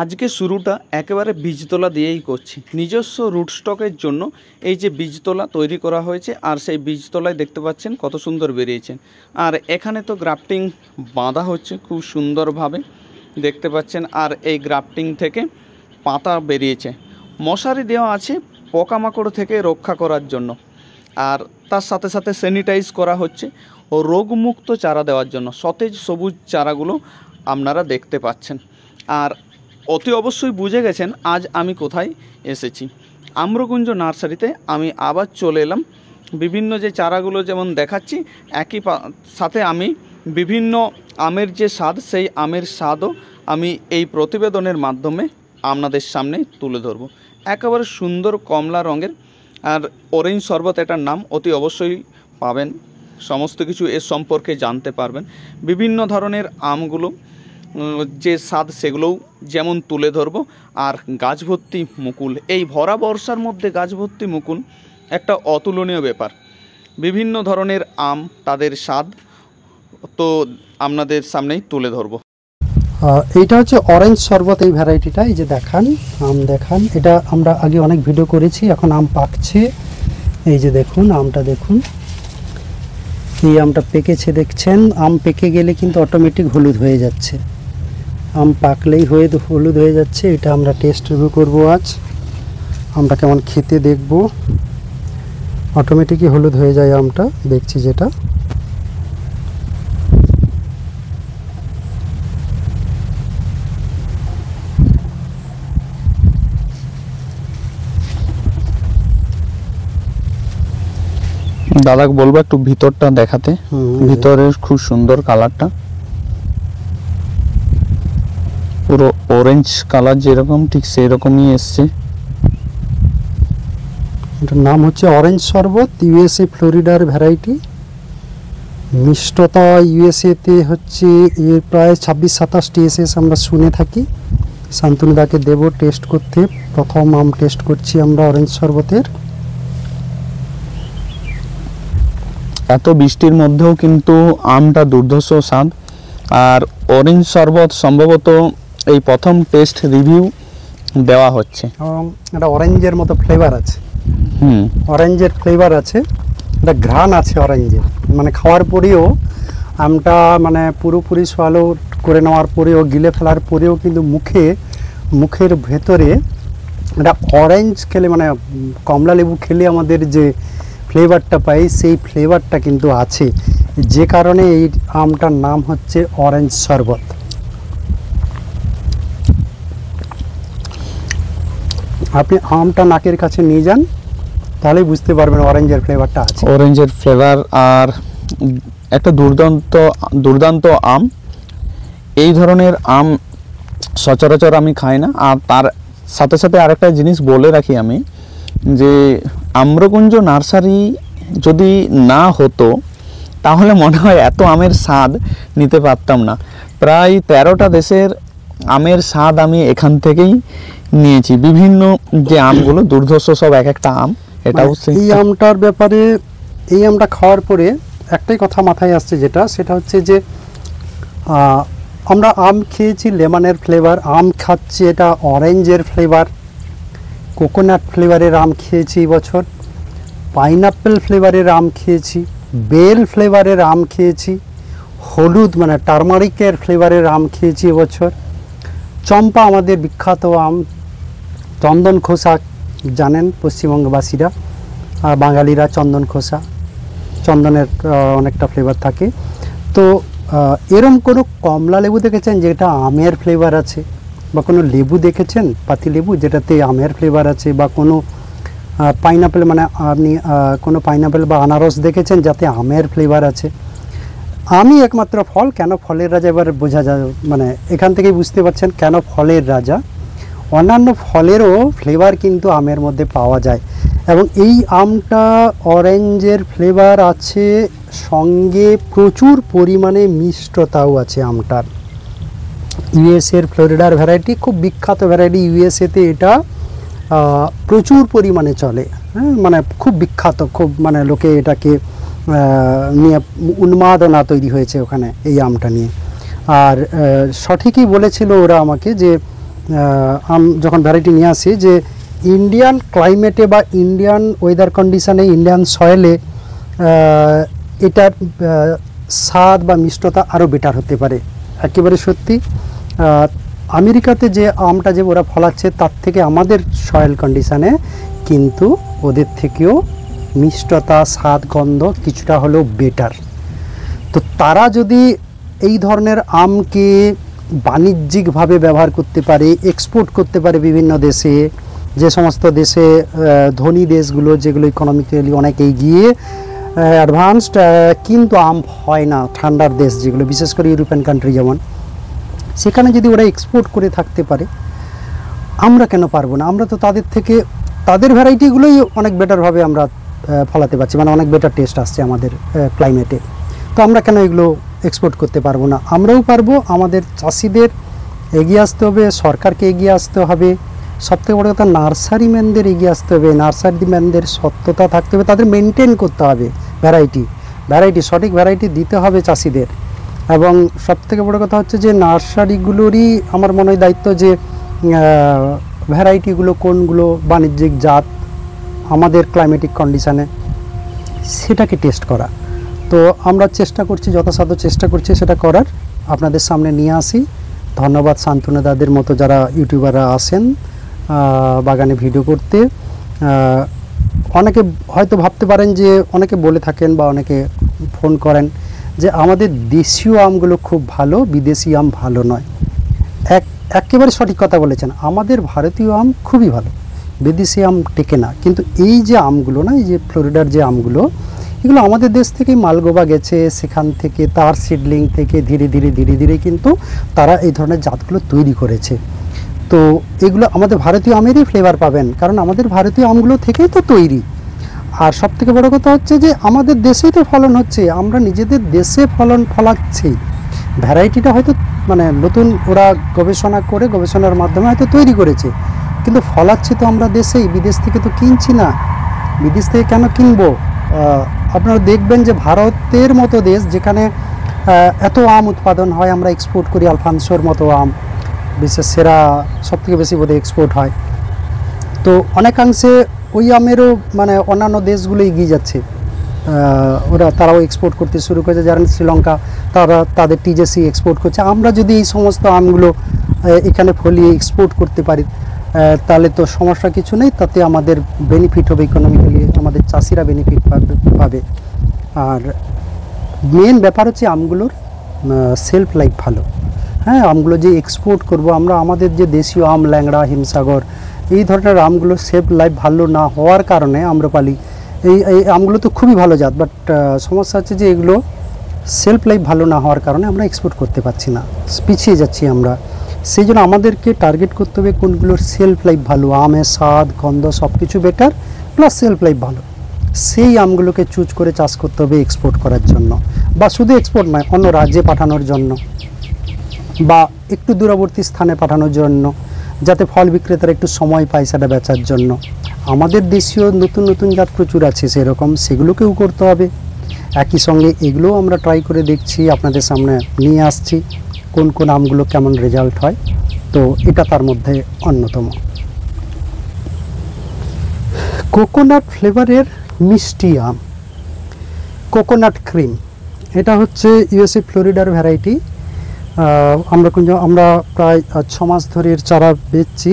আজকে শুরুটা একেবারে বীজতলা দিয়েই করছি। নিজস্ব রুট স্টকের জন্য এই যে বীজতলা তৈরি করা হয়েছে, আর সেই বীজতলায় দেখতে পাচ্ছেন কত সুন্দর বেরিয়েছেন। আর এখানে তো গ্রাফটিং বাঁধা হচ্ছে খুব সুন্দরভাবে দেখতে পাচ্ছেন। আর এই গ্রাফটিং থেকে পাতা বেরিয়েছে, মশারি দেওয়া আছে পোকামাকড় থেকে রক্ষা করার জন্য। আর তার সাথে সাথে স্যানিটাইজ করা হচ্ছে ও রোগমুক্ত চারা দেওয়ার জন্য। সতেজ সবুজ চারাগুলো আপনারা দেখতে পাচ্ছেন। আর অতি অবশ্যই বুঝে গেছেন আজ আমি কোথায় এসেছি। আম্রকুঞ্জ নার্সারিতে আমি আবার চলে এলাম। বিভিন্ন যে চারাগুলো যেমন দেখাচ্ছি, একই সাথে আমি বিভিন্ন আমের যে স্বাদ, সেই আমের স্বাদও আমি এই প্রতিবেদনের মাধ্যমে আপনাদের সামনে তুলে ধরব। একেবারে সুন্দর কমলা রঙের আর অরেঞ্জ শরবত এটার নাম, অতি অবশ্যই পাবেন। সমস্ত কিছু এর সম্পর্কে জানতে পারবেন। বিভিন্ন ধরনের আমগুলো যে স্বাদ সেগুলোও যেমন তুলে ধরবো। আর গাছ ভর্তি মুকুল, এই ভরা বর্ষার মধ্যে গাছ ভর্তি মুকুল একটা অতুলনীয় ব্যাপার। বিভিন্ন ধরনের আম, তাদের স্বাদ তো আপনাদের সামনেই তুলে ধরবো। এইটা হচ্ছে অরেঞ্জ শরবত, এই ভ্যারাইটিটা। এই যে দেখান, আম দেখান। এটা আমরা আগে অনেক ভিডিও করেছি, এখন আম পাকছে। এই যে দেখুন আমটা, দেখুন এই আমটা পেকেছে দেখছেন। আম পেকে গেলে কিন্তু অটোমেটিক হলুদ হয়ে যাচ্ছে, আম পাকলেই হলুদ হয়ে যাচ্ছে। এটা আমরা টেস্ট রিভিউ করবো আজ। আমটা কেমন খেতে দেখব। অটোমেটিকই হলুদ হয়ে যায় আমটা, দেখছি যেটা। দাদাকে বলবো একটু ভিতরটা দেখাতে। ভিতরের খুব সুন্দর কালারটা, পুরো অরেঞ্জ কালার যেরকম ঠিক সেই রকমই এসছে। এটার নাম হচ্ছে অরেঞ্জ শরবত, ইউএসএ ফ্লোরিডার ভ্যারাইটি। মিষ্টতা ইউএসএতে হচ্ছে এর প্রায় 26-27 TSS আমরা শুনে থাকি। শান্তনুদাকে দেব টেস্ট করতে। প্রথম আম টেস্ট করছি আমরা অরেঞ্জ শরবতের। এত বৃষ্টির মধ্যেও কিন্তু আমটা দুর্ধর্ষ স্বাদ। আর অরেঞ্জ শরবত সম্ভবত এই প্রথম টেস্ট রিভিউ দেওয়া হচ্ছে। এবং এটা অরেঞ্জের মতো ফ্লেভার আছে। অরেঞ্জের ফ্লেভার আছে, এটা ঘ্রাণ আছে অরেঞ্জের। মানে খাওয়ার পরেও আমটা মানে পুরোপুরি সোয়ালো করে নেওয়ার পরেও, গিলে ফেলার পরেও কিন্তু মুখের ভেতরে এটা অরেঞ্জ খেলে, মানে কমলা লেবু খেলে আমাদের যে ফ্লেভারটা পাই, সেই ফ্লেভারটা কিন্তু আছে। যে কারণে এই আমটার নাম হচ্ছে অরেঞ্জ শরবত। আপনি আমটা নাকের কাছে নিয়ে যান, তাহলেই বুঝতে পারবেন অরেঞ্জের ফ্লেভারটা আছে। অরেঞ্জের ফ্লেভার আর একটা দুর্দান্ত আম। এই ধরনের আম সচরাচর আমি খাই না। আর তার সাথে সাথে আরেকটা জিনিস বলে রাখি আমি, যে আম্রকুঞ্জ নার্সারি যদি না হতো তাহলে মনে হয় এত আমের স্বাদ নিতে পারতাম না। প্রায় 13টা দেশের আমের স্বাদ আমি এখান থেকেই নিয়েছি। বিভিন্ন যে আমগুলো দুর্ধর্ষ সব এক একটা আম। এটাও এই আমটার ব্যাপারে, এই আমটা খাওয়ার পরে একটাই কথা মাথায় আসছে, সেটা হচ্ছে যে আমরা আম খেয়েছি লেমনের ফ্লেভার, আম খাচ্ছি এটা অরেঞ্জের ফ্লেভার, কোকোনাট ফ্লেভারের আম খেয়েছি এবছর, পাইনাপেল ফ্লেভারের আম খেয়েছি, বেল ফ্লেভারের আম খেয়েছি, হলুদ মানে টারমারিকের ফ্লেভারের আম খেয়েছি এবছর, চম্পা আমাদের বিখ্যাত আম, চন্দন খোসা জানেন পশ্চিমবঙ্গবাসীরা, বাঙালিরা চন্দন খোসা, চন্দনের অনেকটা ফ্লেভার থাকে। তো এরম কোনো কমলা লেবু দেখেছেন যেটা আমের ফ্লেভার আছে, বা কোনো লেবু দেখেছেন পাতি লেবু যেটাতে আমের ফ্লেভার আছে, বা কোনো পাইনাপেল মানে আপনি কোনো পাইনাপেল বা আনারস দেখেছেন যাতে আমের ফ্লেভার আছে? আমি একমাত্র ফল। কেন ফলের রাজা এবার বোঝা যায়, মানে এখান থেকেই বুঝতে পারছেন কেন ফলের রাজা। অন্যান্য ফলেরও ফ্লেভার কিন্তু আমের মধ্যে পাওয়া যায়, এবং এই আমটা অরেঞ্জের ফ্লেভার আছে, সঙ্গে প্রচুর পরিমাণে মিষ্টতাও আছে আমটার। ইউএসএর ফ্লোরিডার ভ্যারাইটি, খুব বিখ্যাত ভ্যারাইটি। ইউএসএতে এটা প্রচুর পরিমাণে চলে, হ্যাঁ, মানে খুব বিখ্যাত, খুব মানে লোকে এটাকে নিয়ে উন্মাদনা তৈরি হয়েছে ওখানে এই আমটা নিয়ে। আর সঠিকই বলেছিল ওরা আমাকে যে আম যখন ভ্যারাইটি নিয়ে আসি, যে ইন্ডিয়ান ক্লাইমেটে বা ইন্ডিয়ান ওয়েদার কন্ডিশনে, ইন্ডিয়ান সয়েলে এটার স্বাদ বা মিষ্টতা আরও বেটার হতে পারে। একেবারে সত্যি, আমেরিকাতে যে আমটা যে ওরা ফলাচ্ছে তার থেকে আমাদের সয়েল কন্ডিশনে কিন্তু ওদের থেকেও মিষ্টতা, স্বাদ, গন্ধ কিছুটা হলেও বেটার। তো তারা যদি এই ধরনের আমকে বাণিজ্যিকভাবে ব্যবহার করতে পারে, এক্সপোর্ট করতে পারে বিভিন্ন দেশে, যে সমস্ত দেশে ধনী দেশগুলো যেগুলো ইকোনমিক্যালি অনেক এগিয়ে, অ্যাডভান্সড, কিন্তু আম হয় না, ঠান্ডার দেশ যেগুলো, বিশেষ করে ইউরোপিয়ান কান্ট্রি যেমন, সেখানে যদি ওরা এক্সপোর্ট করে থাকতে পারে, আমরা কেন পারবো না? আমরা তো তাদের থেকে, তাদের ভ্যারাইটিগুলোই অনেক বেটারভাবে আমরা ফলাতে পারছি, মানে অনেক বেটার টেস্ট আসছে আমাদের ক্লাইমেটে। তো আমরা কেন এগুলো এক্সপোর্ট করতে পারবো না? আমরাও পারবো। আমাদের চাষিদের এগিয়ে আসতে হবে, সরকারকে এগিয়ে আসতে হবে, সবথেকে বড় কথা নার্সারি ম্যানদের এগিয়ে আসতে হবে। নার্সারি ম্যানদের সত্যতা থাকতে হবে, তাদের মেনটেন করতে হবে ভ্যারাইটি সঠিক ভ্যারাইটি দিতে হবে চাষিদের। এবং সবথেকে বড় কথা হচ্ছে যে নার্সারিগুলোরই আমার মনে হয় দায়িত্ব যে ভ্যারাইটিগুলো কোনগুলো বাণিজ্যিক জাত আমাদের ক্লাইমেটিক কন্ডিশানে সেটাকে টেস্ট করা। তো আমরা চেষ্টা করছি, যথাসাধ্য চেষ্টা করছি সেটা করার, আপনাদের সামনে নিয়ে আসি। ধন্যবাদ শান্তনু দাদের মতো যারা ইউটিউবাররা আসেন বাগানে ভিডিও করতে। অনেকে হয়তো ভাবতে পারেন যে, অনেকে বলে থাকেন বা অনেকে ফোন করেন যে আমাদের দেশীয় আমগুলো খুব ভালো, বিদেশি আম ভালো নয়। একেবারে সঠিক কথা বলেছেন, আমাদের ভারতীয় আম খুবই ভালো, বিদেশি আম টেকে না। কিন্তু এই যে আমগুলো না, এই যে ফ্লোরিডার যে আমগুলো, এগুলো আমাদের দেশ থেকেই মালগোবা গেছে, সেখান থেকে তার সিডলিং থেকে ধীরে ধীরে কিন্তু তারা এই ধরনের জাতগুলো তৈরি করেছে। তো এগুলো আমাদের ভারতীয় আমেরই ফ্লেভার পাবেন, কারণ আমাদের ভারতীয় আমগুলো থেকেই তো তৈরি। আর সবথেকে বড় কথা হচ্ছে যে আমাদের দেশেই তো ফলন হচ্ছে, আমরা নিজেদের দেশে ফলাচ্ছি। ভ্যারাইটিটা হয়তো মানে নতুন ওরা গবেষণা করে, গবেষণার মাধ্যমে হয়তো তৈরি করেছে, কিন্তু ফলাচ্ছি তো আমরা দেশেই, বিদেশ থেকে তো কিনছি না। বিদেশ থেকে কেন কিনবো? আপনারা দেখবেন যে ভারতের মতো দেশ, যেখানে এত আম উৎপাদন হয়, আমরা এক্সপোর্ট করি আলফানসোর মতো আম, বিশ্বের সেরা, সবথেকে বেশি বোধহয় এক্সপোর্ট হয়। তো অনেকাংশে ওই আমেরও মানে অন্যান্য দেশগুলো এগিয়ে যাচ্ছে, তারাও এক্সপোর্ট করতে শুরু করেছে। যারা শ্রীলঙ্কা, তারা তাদের টিজেসি এক্সপোর্ট করছে। আমরা যদি এই সমস্ত আমগুলো এখানে ফলিয়ে এক্সপোর্ট করতে পারি, তাহলে তো সমস্যা কিছু নেই, তাতে আমাদের বেনিফিট হবে ইকোনমিক্যালি, আমাদের চাষিরা বেনিফিট পাবে। আর মেন ব্যাপার হচ্ছে আমগুলোর সেলফ লাইফ ভালো। হ্যাঁ, আমগুলো যে এক্সপোর্ট করব আমরা, আমাদের যে দেশীয় আম, ল্যাংড়া, হিমসাগর, এই ধরনের আমগুলো সেলফ লাইফ ভালো না হওয়ার কারণে আম্রপালি, এই আমগুলো তো খুবই ভালো জাত, বাট সমস্যা হচ্ছে যে এগুলো সেলফ লাইফ ভালো না হওয়ার কারণে আমরা এক্সপোর্ট করতে পারছি না, পিছিয়ে যাচ্ছি আমরা। সেই জন্য আমাদেরকে টার্গেট করতে হবে কোনগুলোর সেলফ লাইফ ভালো, আমের স্বাদ, গন্ধ সব কিছু বেটার, প্লাস সেলফ লাইফ ভালো, সেই আমগুলোকে চুজ করে চাষ করতে হবে এক্সপোর্ট করার জন্য, বা শুধু এক্সপোর্ট নয়, অন্য রাজ্যে পাঠানোর জন্য বা একটু দূরবর্তী স্থানে পাঠানোর জন্য, যাতে ফল বিক্রেতারা একটু সময় পায় সেটা বেচার জন্য। আমাদের দেশীয় নতুন জাত প্রচুর আছে, সেরকম সেগুলোকেও করতে হবে। একই সঙ্গে এগুলোও আমরা ট্রাই করে দেখছি, আপনাদের সামনে নিয়ে আসছি কোন আমগুলো কেমন রেজাল্ট হয়। তো এটা তার মধ্যে অন্যতম। কোকোনাট ফ্লেভারের মিষ্টি আম, কোকোনাট ক্রিম, এটা হচ্ছে ইউএসএ ফ্লোরিডার ভ্যারাইটি। আমরা প্রায় 6 মাস ধরে এর চারা বেচছি।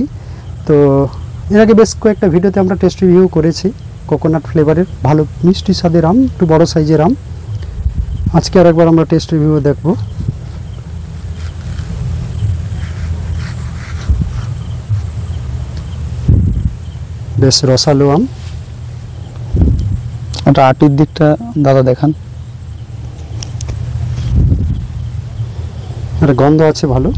তো এর আগে বেশ কয়েকটা ভিডিওতে আমরা টেস্ট রিভিউ করেছি কোকোনাট ফ্লেভারের ভালো মিষ্টি স্বাদের আম, একটু বড় সাইজের আম। আজকে আর একবার আমরা টেস্ট রিভিউ দেখব। বেশ রসালো আম। এটা আটির দিকটা দাদা দেখান। একটা গন্ধ আছে ভালো।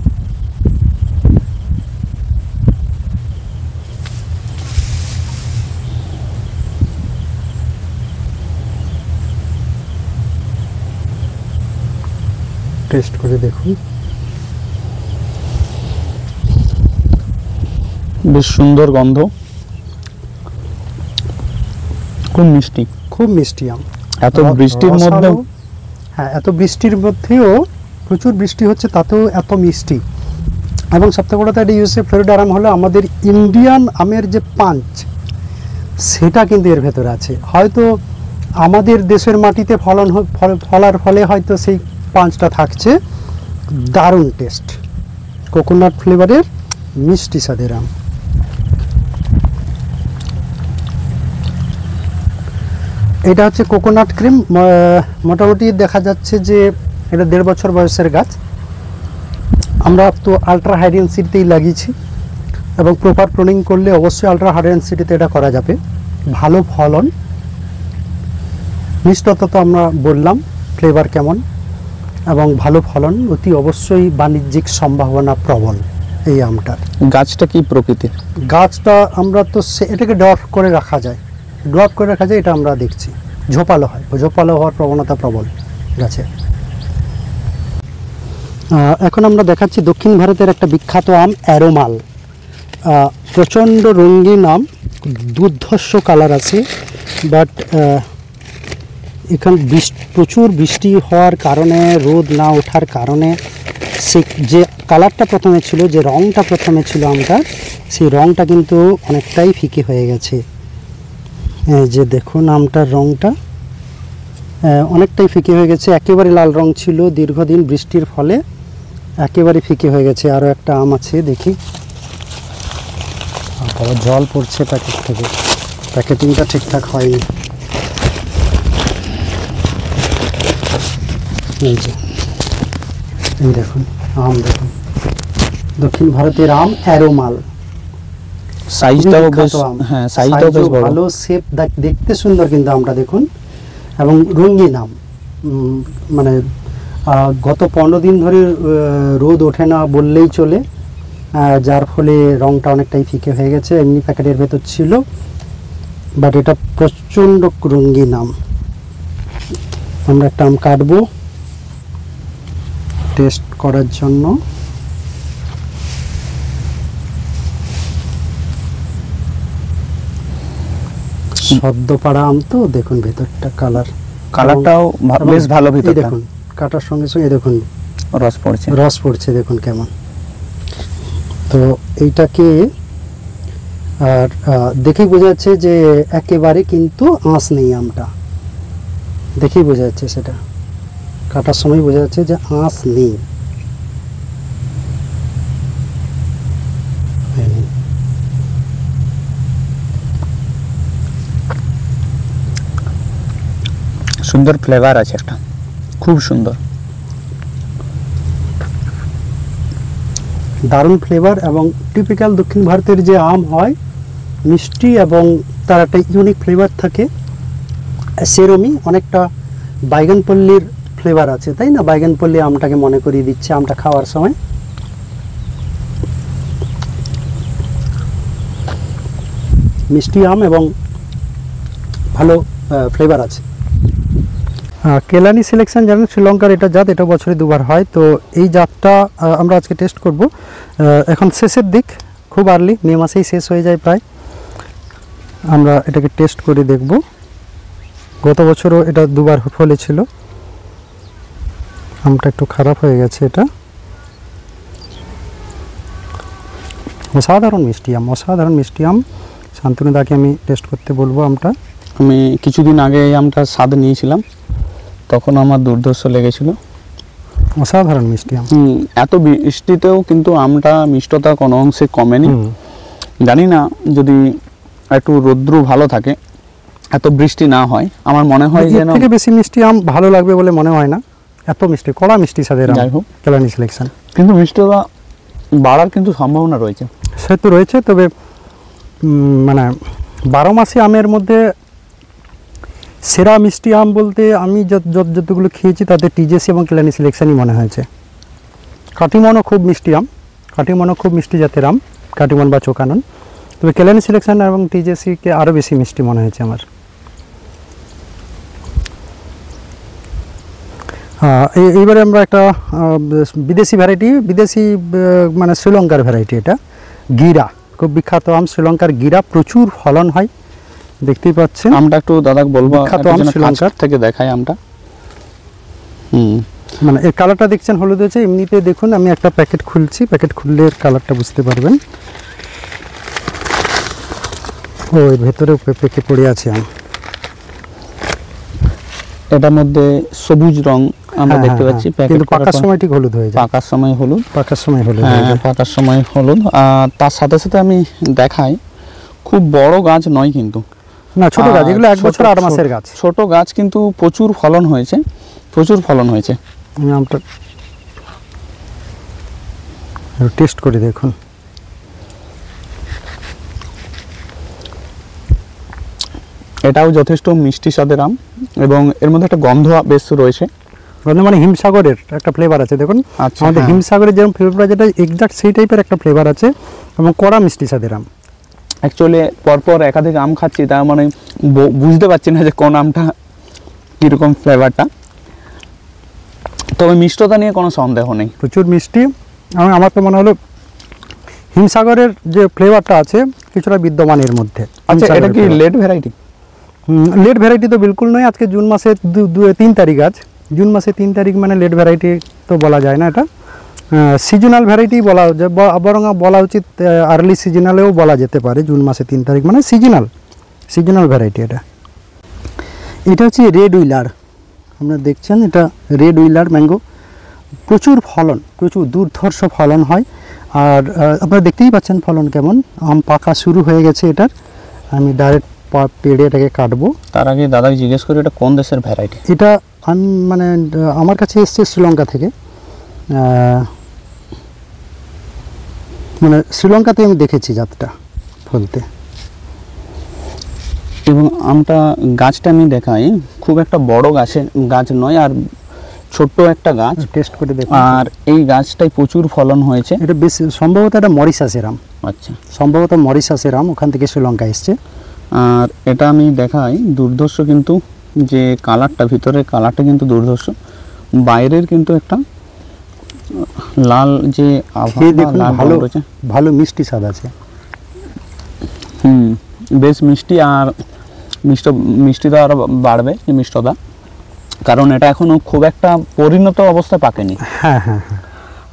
টেস্ট করে দেখুন। বেশ সুন্দর গন্ধ, খুব মিষ্টি, খুব মিষ্টি আম। এত বৃষ্টির মধ্যে, হ্যাঁ, এত বৃষ্টির মধ্যেও, প্রচুর বৃষ্টি হচ্ছে তাতেও এত মিষ্টি। এবং সবথেকে বড় কথা ইউএসএ ফ্লোরিডার আম হলো আমাদের ইন্ডিয়ান আমের যে পাঞ্চ সেটা কিন্তু এর ভেতরে আছে। হয়তো আমাদের দেশের মাটিতে ফলার ফলে হয়তো সেই পাঞ্চটা থাকছে। দারুণ টেস্ট, কোকোনাট ফ্লেভারের মিষ্টি স্বাদের আম। এটা হচ্ছে কোকোনাট ক্রিম, মোটামুটি দেখা যাচ্ছে যে এটা 1.5 বছর বয়সের গাছ। আমরা তো আলট্রা হাই ডেনসিটিতেই লাগিয়েছি এবং প্রপার প্রুনিং করলে অবশ্যই আলট্রা হাই ডেনসিটিতে এটা করা যাবে। ভালো ফলন, মিষ্টতা তো আমরা বললাম, ফ্লেভার কেমন এবং ভালো ফলন, অতি অবশ্যই বাণিজ্যিক সম্ভাবনা প্রবল এই আমটার। গাছটা কি প্রকৃতির? গাছটা আমরা তো এটাকে ড্রপ করে রাখা যায়, এটা আমরা দেখছি। ঝোপালো হয়, ঝোপালো হওয়ার প্রবণতা প্রবল গাছে। এখন আমরা দেখাচ্ছি দক্ষিণ ভারতের একটা বিখ্যাত আম অ্যারোমাল। প্রচণ্ড রঙিন আম, দুর্ধর্ষ কালার আছে, বাট এখানে প্রচুর বৃষ্টি হওয়ার কারণে, রোদ না ওঠার কারণে সে যে কালারটা প্রথমে ছিল, যে রঙটা প্রথমে ছিল আমটা, সেই রঙটা কিন্তু অনেকটাই ফিকে হয়ে গেছে। এই যে দেখুন আমটার রঙটা অনেকটাই ফিকে হয়ে গেছে। একেবারে লাল রং ছিল, দীর্ঘদিন বৃষ্টির ফলে একেবারে ফিকে হয়ে গেছে। আরও একটা আম আছে, দেখি। আবার জল পড়ছে প্যাকেট থেকে, প্যাকেটিংটা ঠিকঠাক হয়নি। এই যে এই দেখুন আম, দেখুন দক্ষিণ ভারতের আম অ্যারোমাল। সাইজটাও বেশ, হ্যাঁ সাইজটাও বেশ বড়, ভালো শেপ, দেখতে সুন্দর কিন্তু আমটা দেখুন, এবং রঙিন আম। মানে গত 15 দিন ধরে রোদ ওঠে না বললেই চলে, যার ফলে রঙটা অনেকটাই ফিকে হয়ে গেছে। এমনি প্যাকেটের ভেতর ছিল, বাট এটা প্রচণ্ড রঙিন আম। আমরা একটা আম কাটবো টেস্ট করার জন্য। সদ্য পাড়া আম তো, দেখুন ভেতরটা কালারটাও বেশ ভালো। ভিতরে দেখুন কাটার সঙ্গে সঙ্গে দেখুন রস পড়ছে দেখুন কেমন। তো এইটাকে আর দেখেই বোঝা যাচ্ছে যে একেবারে কিন্তু আঁশ নেই আমটা, দেখেই বোঝা যাচ্ছে, সেটা কাটার সময় বোঝা যাচ্ছে যে আঁশ নেই। সুন্দর ফ্লেভার আছে একটা, খুব সুন্দর, দারুণ ফ্লেভার। এবং টিপিক্যাল দক্ষিণ ভারতের যে আম হয়, মিষ্টি এবং তার একটা ইউনিক ফ্লেভার থাকে, সেরমই অনেকটা বাইগনপল্লির ফ্লেভার আছে, তাই না? বাইগনপল্লি আমটাকে মনে করিয়ে দিচ্ছে আমটা খাওয়ার সময়। মিষ্টি আম এবং ভালো ফ্লেভার আছে। কেলানি সিলেকশন জানেন শ্রীলঙ্কার এটা জাত, এটা বছরে 2 বার হয়। তো এই জাতটা আমরা আজকে টেস্ট করব। এখন শেষের দিক, খুব আর্লি, মে মাসেই শেষ হয়ে যায় প্রায়। আমরা এটাকে টেস্ট করে দেখব। গত বছরও এটা 2 বার ফলেছিল, আমটা একটু খারাপ হয়ে গেছে। এটা অসাধারণ মিষ্টি আম। শান্তনুদাকে আমি টেস্ট করতে বলবো আমটা। আমি কিছুদিন আগে এই আমটা স্বাদ নিয়েছিলাম, তখন আমার দুর্ধর্ষ লেগেছিল। অসাধারণ মিষ্টি আম। এত বৃষ্টিতেও কিন্তু আমটা মিষ্টতা কোনো অংশে কমেনি। জানি না, যদি একটু রৌদ্র ভালো থাকে, এত বৃষ্টি না হয়, আমার মনে হয় যেন থেকে বেশি মিষ্টি আম ভালো লাগবে বলে মনে হয় না। এত মিষ্টি, কড়া মিষ্টি স্বাদের আম। যাই হোক, কেলানি সিলেকশন কিন্তু মিষ্টতা বাড়ার কিন্তু সম্ভাবনা রয়েছে। সে তো রয়েছে, তবে মানে 12 মাসি আমের মধ্যে সেরা মিষ্টি আম বলতে আমি যতগুলো খেয়েছি তাতে টিজেসি এবং কেলানি সিলেকশনই মনে হয়েছে। কাটিমনও খুব মিষ্টি আম, খুব মিষ্টি জাতের আম, কাটিমন বা চোকানন। তবে কেলানি সিলেকশন এবং টিজেসিকে আরও বেশি মিষ্টি মনে হয়েছে আমার। এইবারে আমরা একটা বিদেশি ভ্যারাইটি, মানে শ্রীলঙ্কার ভ্যারাইটি। এটা গিরা, খুব বিখ্যাত আম, শ্রীলঙ্কার গিরা, প্রচুর ফলন হয়, দেখতেই পাচ্ছেন। আমটা একটু দাদা বলবো, বিখ্যাত আম শ্রীলঙ্কার থেকে দেখাই আমটা। মানে এর কালারটা দেখছেন হলুদ হয়েছে। এমনিতে দেখুন আমি একটা প্যাকেট খুলছি, প্যাকেট খুললে এর কালারটা বুঝতে পারবেন। ও এর ভেতরে পেকে পড়ে আছে আম। এটার মধ্যে সবুজ রং আমরা হ্যাঁ, দেখতে হ্যাঁ, পাচ্ছি, হ্যাঁ। কিন্তু পাকার সময় ঠিক হলুদ হয়ে যায়। পাকার সময় হলুদ, পাকার সময় হলুদ হ্যাঁ হয়ে যায়। পাকার সময় হলুদ। আর তার সাথে সাথে আমি দেখাই, খুব বড় গাছ নয় কিন্তু, না ছোট গাছ, এগুলো 1 বছর 8 মাসের গাছ। ছোট গাছ কিন্তু প্রচুর ফলন হয়েছে, প্রচুর ফলন হয়েছে। আমি আমটা টেস্ট করে দেখুন। এটাও যথেষ্ট মিষ্টি স্বাদের আম এবং এর মধ্যে একটা গন্ধ বেশ রয়েছে। মানে হিমসাগরের একটা ফ্লেভার আছে দেখুন। আচ্ছা, আমাদের হ্যাঁ। হিমসাগরের যেরকম ফ্লেভার, যেটা এক্সাক্ট সেই টাইপের একটা ফ্লেভার আছে এবং কড়া মিষ্টি স্বাদের আম। অ্যাকচুয়ালি পরপর একাধিক আম খাচ্ছি, তার মানে বুঝতে পারছি না যে কোন আমটা কীরকম ফ্লেভারটা, তবে মিষ্টতা নিয়ে কোনো সন্দেহ নেই। প্রচুর মিষ্টি। আমার তো মনে হলো হিমসাগরের যে ফ্লেভারটা আছে কিছুটা বিদ্যমান এর মধ্যে। আচ্ছা, এটা কি লেট ভ্যারাইটি? লেট ভ্যারাইটি তো বিলকুল নয়। আজকে জুন মাসের 3 তারিখ, আজ জুন মাসের 3 তারিখ, মানে লেট ভ্যারাইটি তো বলা যায় না। এটা সিজনাল ভ্যারাইটি বলা যায়, বরং বলা উচিত আর্লি সিজনালেও বলা যেতে পারে। জুন মাসে 3 তারিখ মানে সিজনাল ভ্যারাইটি। এটা হচ্ছে রেড উইলার। আপনারা দেখছেন এটা রেড উইলার ম্যাঙ্গো। প্রচুর ফলন, প্রচুর দুর্ধর্ষ ফলন হয়। আর আপনারা দেখতেই পাচ্ছেন ফলন কেমন। আম পাকা শুরু হয়ে গেছে এটার। আমি ডাইরেক্ট পেড়ে এটাকে কাটবো। তার আগে দাদাকে জিজ্ঞেস করি এটা কোন দেশের ভ্যারাইটি? এটা মানে আমার কাছে এসছে শ্রীলঙ্কা থেকে। মানে শ্রীলঙ্কাতে আমি দেখেছি জাতটা ফলতে। এবং আমটা গাছটা আমি দেখাই, খুব একটা বড় গাছ নয়, আর ছোট্ট একটা গাছ। টেস্ট করে দেখুন। আর এই গাছটাই প্রচুর ফলন হয়েছে। এটা বেশ সম্ভবত এটা মরিশাসের আম। আচ্ছা, সম্ভবত মরিশাসের আম, ওখান থেকে শ্রীলঙ্কা এসছে। আর এটা আমি দেখাই, দুর্ধর্ষ কিন্তু যে কালারটা, ভিতরের কালারটা কিন্তু দুর্ধর্ষ, বাইরের কিন্তু একটা লাল যে দেখুন, ভালো ভালো মিষ্টি স্বাদ আছে। বেশ মিষ্টি, আর মিষ্টিটা আরও বাড়বে এই মিষ্টতা, কারণ এটা এখনও খুব একটা পরিণত অবস্থায় পাকেনি। হ্যাঁ হ্যাঁ হ্যাঁ,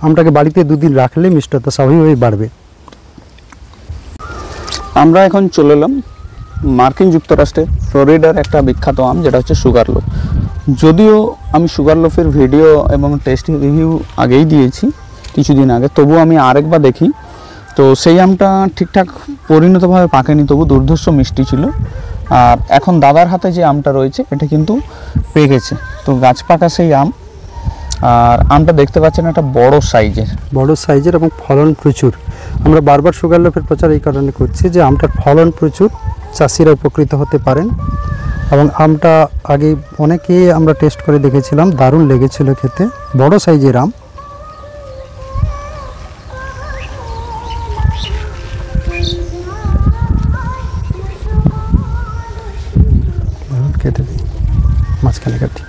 আমটাকে বাড়িতে 2 দিন রাখলে মিষ্টতা স্বাভাবিকভাবেই বাড়বে। আমরা এখন চলে এলাম মার্কিন যুক্তরাষ্ট্রের ফ্লোরিডার একটা বিখ্যাত আম, যেটা হচ্ছে সুগারলোফ। যদিও আমি সুগারলোফের ভিডিও এবং টেস্ট রিভিউ আগেই দিয়েছি কিছুদিন আগে, তবুও আমি আরেকবার দেখি। তো সেই আমটা ঠিকঠাক পরিণতভাবে পাকেনি, তবু দুর্ধর্ষ মিষ্টি ছিল। আর এখন দাদার হাতে যে আমটা রয়েছে এটা কিন্তু পেকেছে, তো গাছ পাকা সেই আম। আর আমটা দেখতে পাচ্ছেন একটা বড় সাইজের এবং ফলন প্রচুর। আমরা বারবার সুগারলোফের প্রচার এই কারণে করছি যে আমটার ফলন প্রচুর, চাষিরা উপকৃত হতে পারেন। এবং আমটা আগে অনেকে আমরা টেস্ট করে দেখেছিলাম, দারুণ লেগেছিল খেতে। বড় সাইজের আম। কেটে দিই, মাঝখানে কাটি।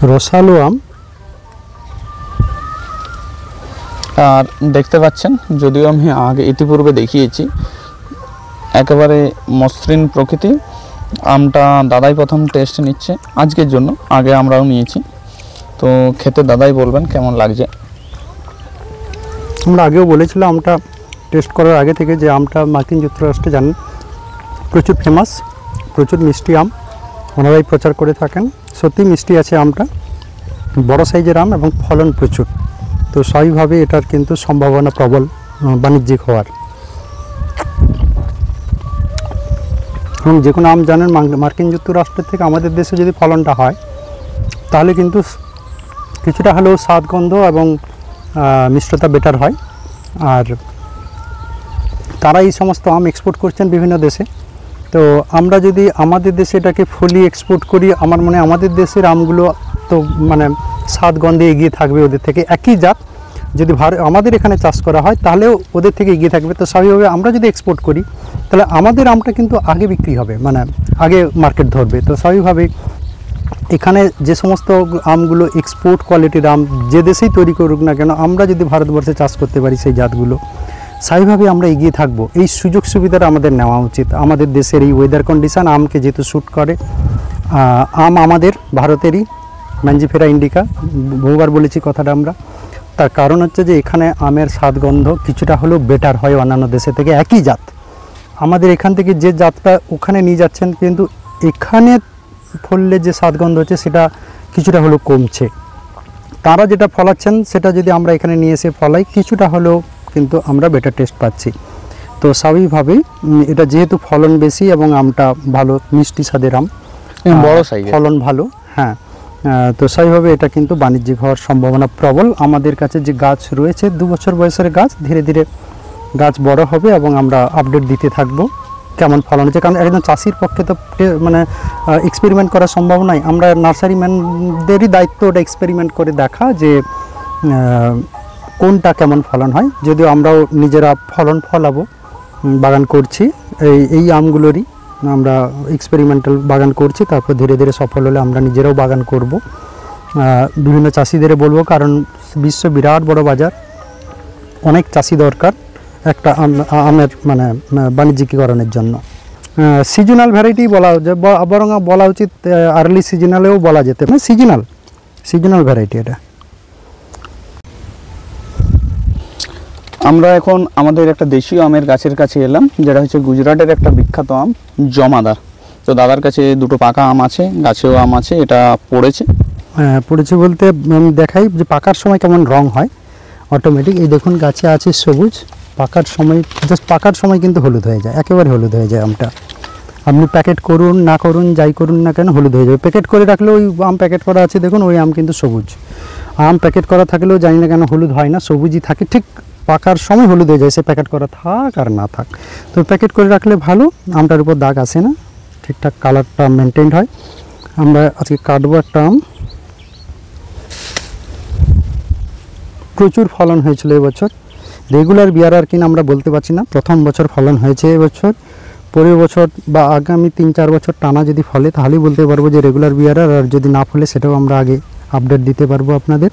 রসালো আম। আর দেখতে পাচ্ছেন, যদিও আমি আগে ইতিপূর্বে দেখিয়েছি, একেবারে মসৃণ প্রকৃতি। আমটা দাদাই প্রথম টেস্ট নিচ্ছে আজকের জন্য, আগে আমরাও নিয়েছি। তো খেতে দাদাই বলবেন কেমন লাগছে। আমরা আগেও বলেছিলাম আমটা টেস্ট করার আগে থেকে যে আমটা মার্কিন যুক্তরাষ্ট্রে জানেন প্রচুর ফেমাস, প্রচুর মিষ্টি আম ওনারাই প্রচার করে থাকেন। সত্যি মিষ্টি আছে আমটা, বড় সাইজের আম এবং ফলন প্রচুর। তো স্বাভাবিকভাবে এটার কিন্তু সম্ভাবনা প্রবল বাণিজ্যিক হওয়ার। এবং যে কোনো আম জানেন মার্কিন যুক্তরাষ্ট্রের থেকে আমাদের দেশে যদি ফলনটা হয় তাহলে কিন্তু কিছুটা হলেও স্বাদ, গন্ধ এবং মিষ্টতা বেটার হয়। আর তারা এই সমস্ত আম এক্সপোর্ট করছেন বিভিন্ন দেশে। তো আমরা যদি আমাদের দেশে এটাকে ফুলি এক্সপোর্ট করি, আমার মনে হয় আমাদের দেশের আমগুলো তো মানে স্বাদ গন্ধে এগিয়ে থাকবে ওদের থেকে। একই জাত যদি আমাদের এখানে চাষ করা হয় তাহলেও ওদের থেকে এগিয়ে থাকবে। তো স্বাভাবিকভাবে আমরা যদি এক্সপোর্ট করি তাহলে আমাদের আমটা কিন্তু আগে বিক্রি হবে, মানে আগে মার্কেট ধরবে। তো স্বাভাবিকভাবেই এখানে যে সমস্ত আমগুলো এক্সপোর্ট কোয়ালিটির আম যে দেশেই তৈরি করুক না কেন, আমরা যদি ভারতবর্ষে চাষ করতে পারি সেই জাতগুলো, স্বাভাবিকভাবে আমরা এগিয়ে থাকবো। এই সুযোগ সুবিধাটা আমাদের নেওয়া উচিত। আমাদের দেশের এই ওয়েদার কন্ডিশান আমকে যেহেতু শ্যুট করে, আম আমাদের ভারতেরই, ম্যাঞ্জিফেরা ইন্ডিকা, বহুবার বলেছি কথাটা আমরা। তার কারণ হচ্ছে যে এখানে আমের স্বাদগন্ধ কিছুটা হলেও বেটার হয় অন্যান্য দেশে থেকে। একই জাত, আমাদের এখান থেকে যে জাতটা ওখানে নিয়ে যাচ্ছেন, কিন্তু এখানে ফললে যে স্বাদগন্ধ হচ্ছে সেটা কিছুটা হলেও কমছে। তারা যেটা ফলাচ্ছেন সেটা যদি আমরা এখানে নিয়ে এসে ফলাই, কিছুটা হলেও কিন্তু আমরা বেটার টেস্ট পাচ্ছি। তো স্বাভাবিকভাবেই এটা যেহেতু ফলন বেশি এবং আমটা ভালো মিষ্টি স্বাদের আম, বড় সাইজ, ফলন ভালো, হ্যাঁ, তো সেইভাবে এটা কিন্তু বাণিজ্যিক হওয়ার সম্ভাবনা প্রবল। আমাদের কাছে যে গাছ রয়েছে 2 বছর বয়সের গাছ, ধীরে ধীরে গাছ বড় হবে এবং আমরা আপডেট দিতে থাকবো কেমন ফলন হচ্ছে। কারণ একজন চাষির পক্ষে তো মানে এক্সপেরিমেন্ট করা সম্ভব নয়। আমরা নার্সারিম্যানদেরই দায়িত্ব ওটা এক্সপেরিমেন্ট করে দেখা যে কোনটা কেমন ফলন হয়। যদিও আমরাও নিজেরা ফলাবো, বাগান করছি এই আমগুলোরই, আমরা এক্সপেরিমেন্টাল বাগান করছি। তারপর ধীরে ধীরে সফল হলে আমরা নিজেরাও বাগান করব, বিভিন্ন চাষিদের বলবো। কারণ বিশ্ব বিরাট বড় বাজার, অনেক চাষি দরকার একটা আমের মানে বাণিজ্যিকীকরণের জন্য। সিজনাল ভ্যারাইটি বলা, বরং বলা উচিত আর্লি সিজনালেও বলা যেতে, মানে সিজনাল ভ্যারাইটি এটা। আমরা এখন আমাদের একটা দেশীয় আমের গাছের কাছে এলাম, যেটা হচ্ছে গুজরাটের একটা বিখ্যাত আম জমাদার। তো দাদার কাছে দুটো পাকা আম আছে, গাছেও আম আছে। এটা পড়েছে বলতে আমি দেখাই যে পাকার সময় কেমন রং হয় অটোমেটিক। এই দেখুন গাছে আছে সবুজ, পাকার সময় জাস্ট পাকার সময় কিন্তু হলুদ হয়ে যায়, একেবারে হলুদ হয়ে যায় আমটা। আপনি প্যাকেট করুন না করুন, যাই করুন না কেন, হলুদ হয়ে যাবে। প্যাকেট করে রাখলে ওই আম প্যাকেট করা আছে দেখুন, ওই আম কিন্তু সবুজ। আম প্যাকেট করা থাকলেও জানি না কেন হলুদ হয় না, সবুজই থাকে। ঠিক পাকার সময় হলুদ হয়ে যায়, সে প্যাকেট করা থাক আর না থাক। তো প্যাকেট করে রাখলে ভালো, আমটার উপর দাগ আসে না, ঠিকঠাক কালারটা মেনটেন হয়। আমরা আজকে কাটবো একটা আম। প্রচুর ফলন হয়েছিল এবছর, রেগুলার বিয়ারার কিনা আমরা বলতে পারছি না। প্রথম বছর ফলন হয়েছে এবছর, পরের বছর বা আগামী 3-4 বছর টানা যদি ফলে তাহলেই বলতে পারবো যে রেগুলার বিয়ারার। আর যদি না ফলে সেটাও আমরা আগে আপডেট দিতে পারবো আপনাদের।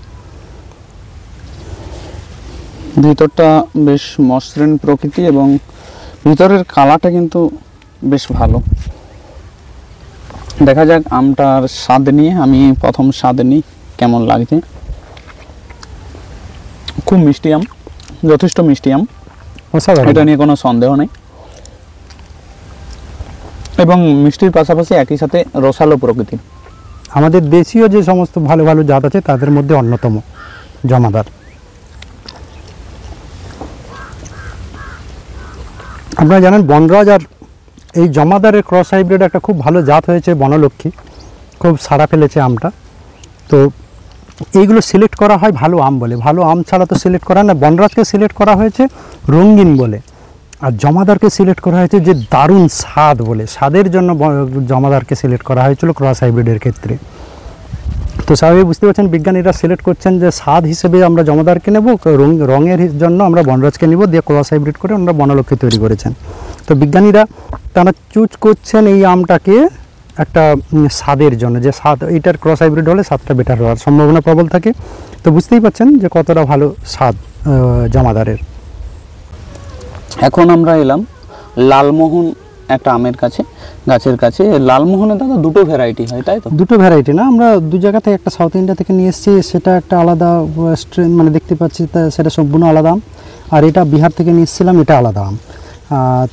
ভিতরটা বেশ মসৃণ প্রকৃতি এবং ভিতরের কালারটা কিন্তু বেশ ভালো। দেখা যাক আমটার স্বাদ নিয়ে, আমি প্রথম স্বাদ নিই কেমন লাগছে। খুব মিষ্টি আম, যথেষ্ট মিষ্টি আম, এটা নিয়ে কোনো সন্দেহ নেই। এবং মিষ্টির পাশাপাশি একই সাথে রসালো প্রকৃতি। আমাদের দেশীয় যে সমস্ত ভালো ভালো জাত আছে তাদের মধ্যে অন্যতম জমাদার। আপনারা জানেন বনরাজ আর এই জমাদারের ক্রস হাইব্রিড একটা খুব ভালো জাত হয়েছে, বনলক্ষ্মী, খুব সাড়া ফেলেছে আমটা। তো এইগুলো সিলেক্ট করা হয় ভালো আম বলে, ভালো আম ছাড়া তো সিলেক্ট করা না। বনরাজকে সিলেক্ট করা হয়েছে রঙিন বলে, আর জমাদারকে সিলেক্ট করা হয়েছে যে দারুণ স্বাদ বলে। স্বাদের জন্য জমাদারকে সিলেক্ট করা হয়েছিল ক্রস হাইব্রিডের ক্ষেত্রে। তো স্বাভাবিক বুঝতে পারছেন বিজ্ঞানীরা সিলেক্ট করছেন যে স্বাদ হিসেবে আমরা জমাদারকে নেব, রঙের জন্য আমরা বনরাজকে নেব, দিয়ে ক্রস হাইব্রিড করে আমরা বনলক্ষ্মী তৈরি করেছেন। তো বিজ্ঞানীরা তারা চুজ করছেন এই আমটাকে একটা স্বাদের জন্য, যে স্বাদ এইটার ক্রস হাইব্রিড হলে স্বাদটা বেটার হওয়ার সম্ভাবনা প্রবল থাকে। তো বুঝতেই পারছেন যে কতটা ভালো স্বাদ জমাদারের। এখন আমরা এলাম লালমোহন একটা আমের কাছে, গাছের কাছে। লালমোহনে দাদা দুটো ভ্যারাইটি হয়, তাই তো? দুটো ভ্যারাইটি না, আমরা দু জায়গা থেকে, একটা সাউথ ইন্ডিয়া থেকে নিয়ে এসেছি, সেটা একটা আলাদা স্ট্রেন, মানে দেখতে পাচ্ছি সেটা সম্পূর্ণ আলাদা আম। আর এটা বিহার থেকে নিয়ে এসেছিলাম, এটা আলাদা আম।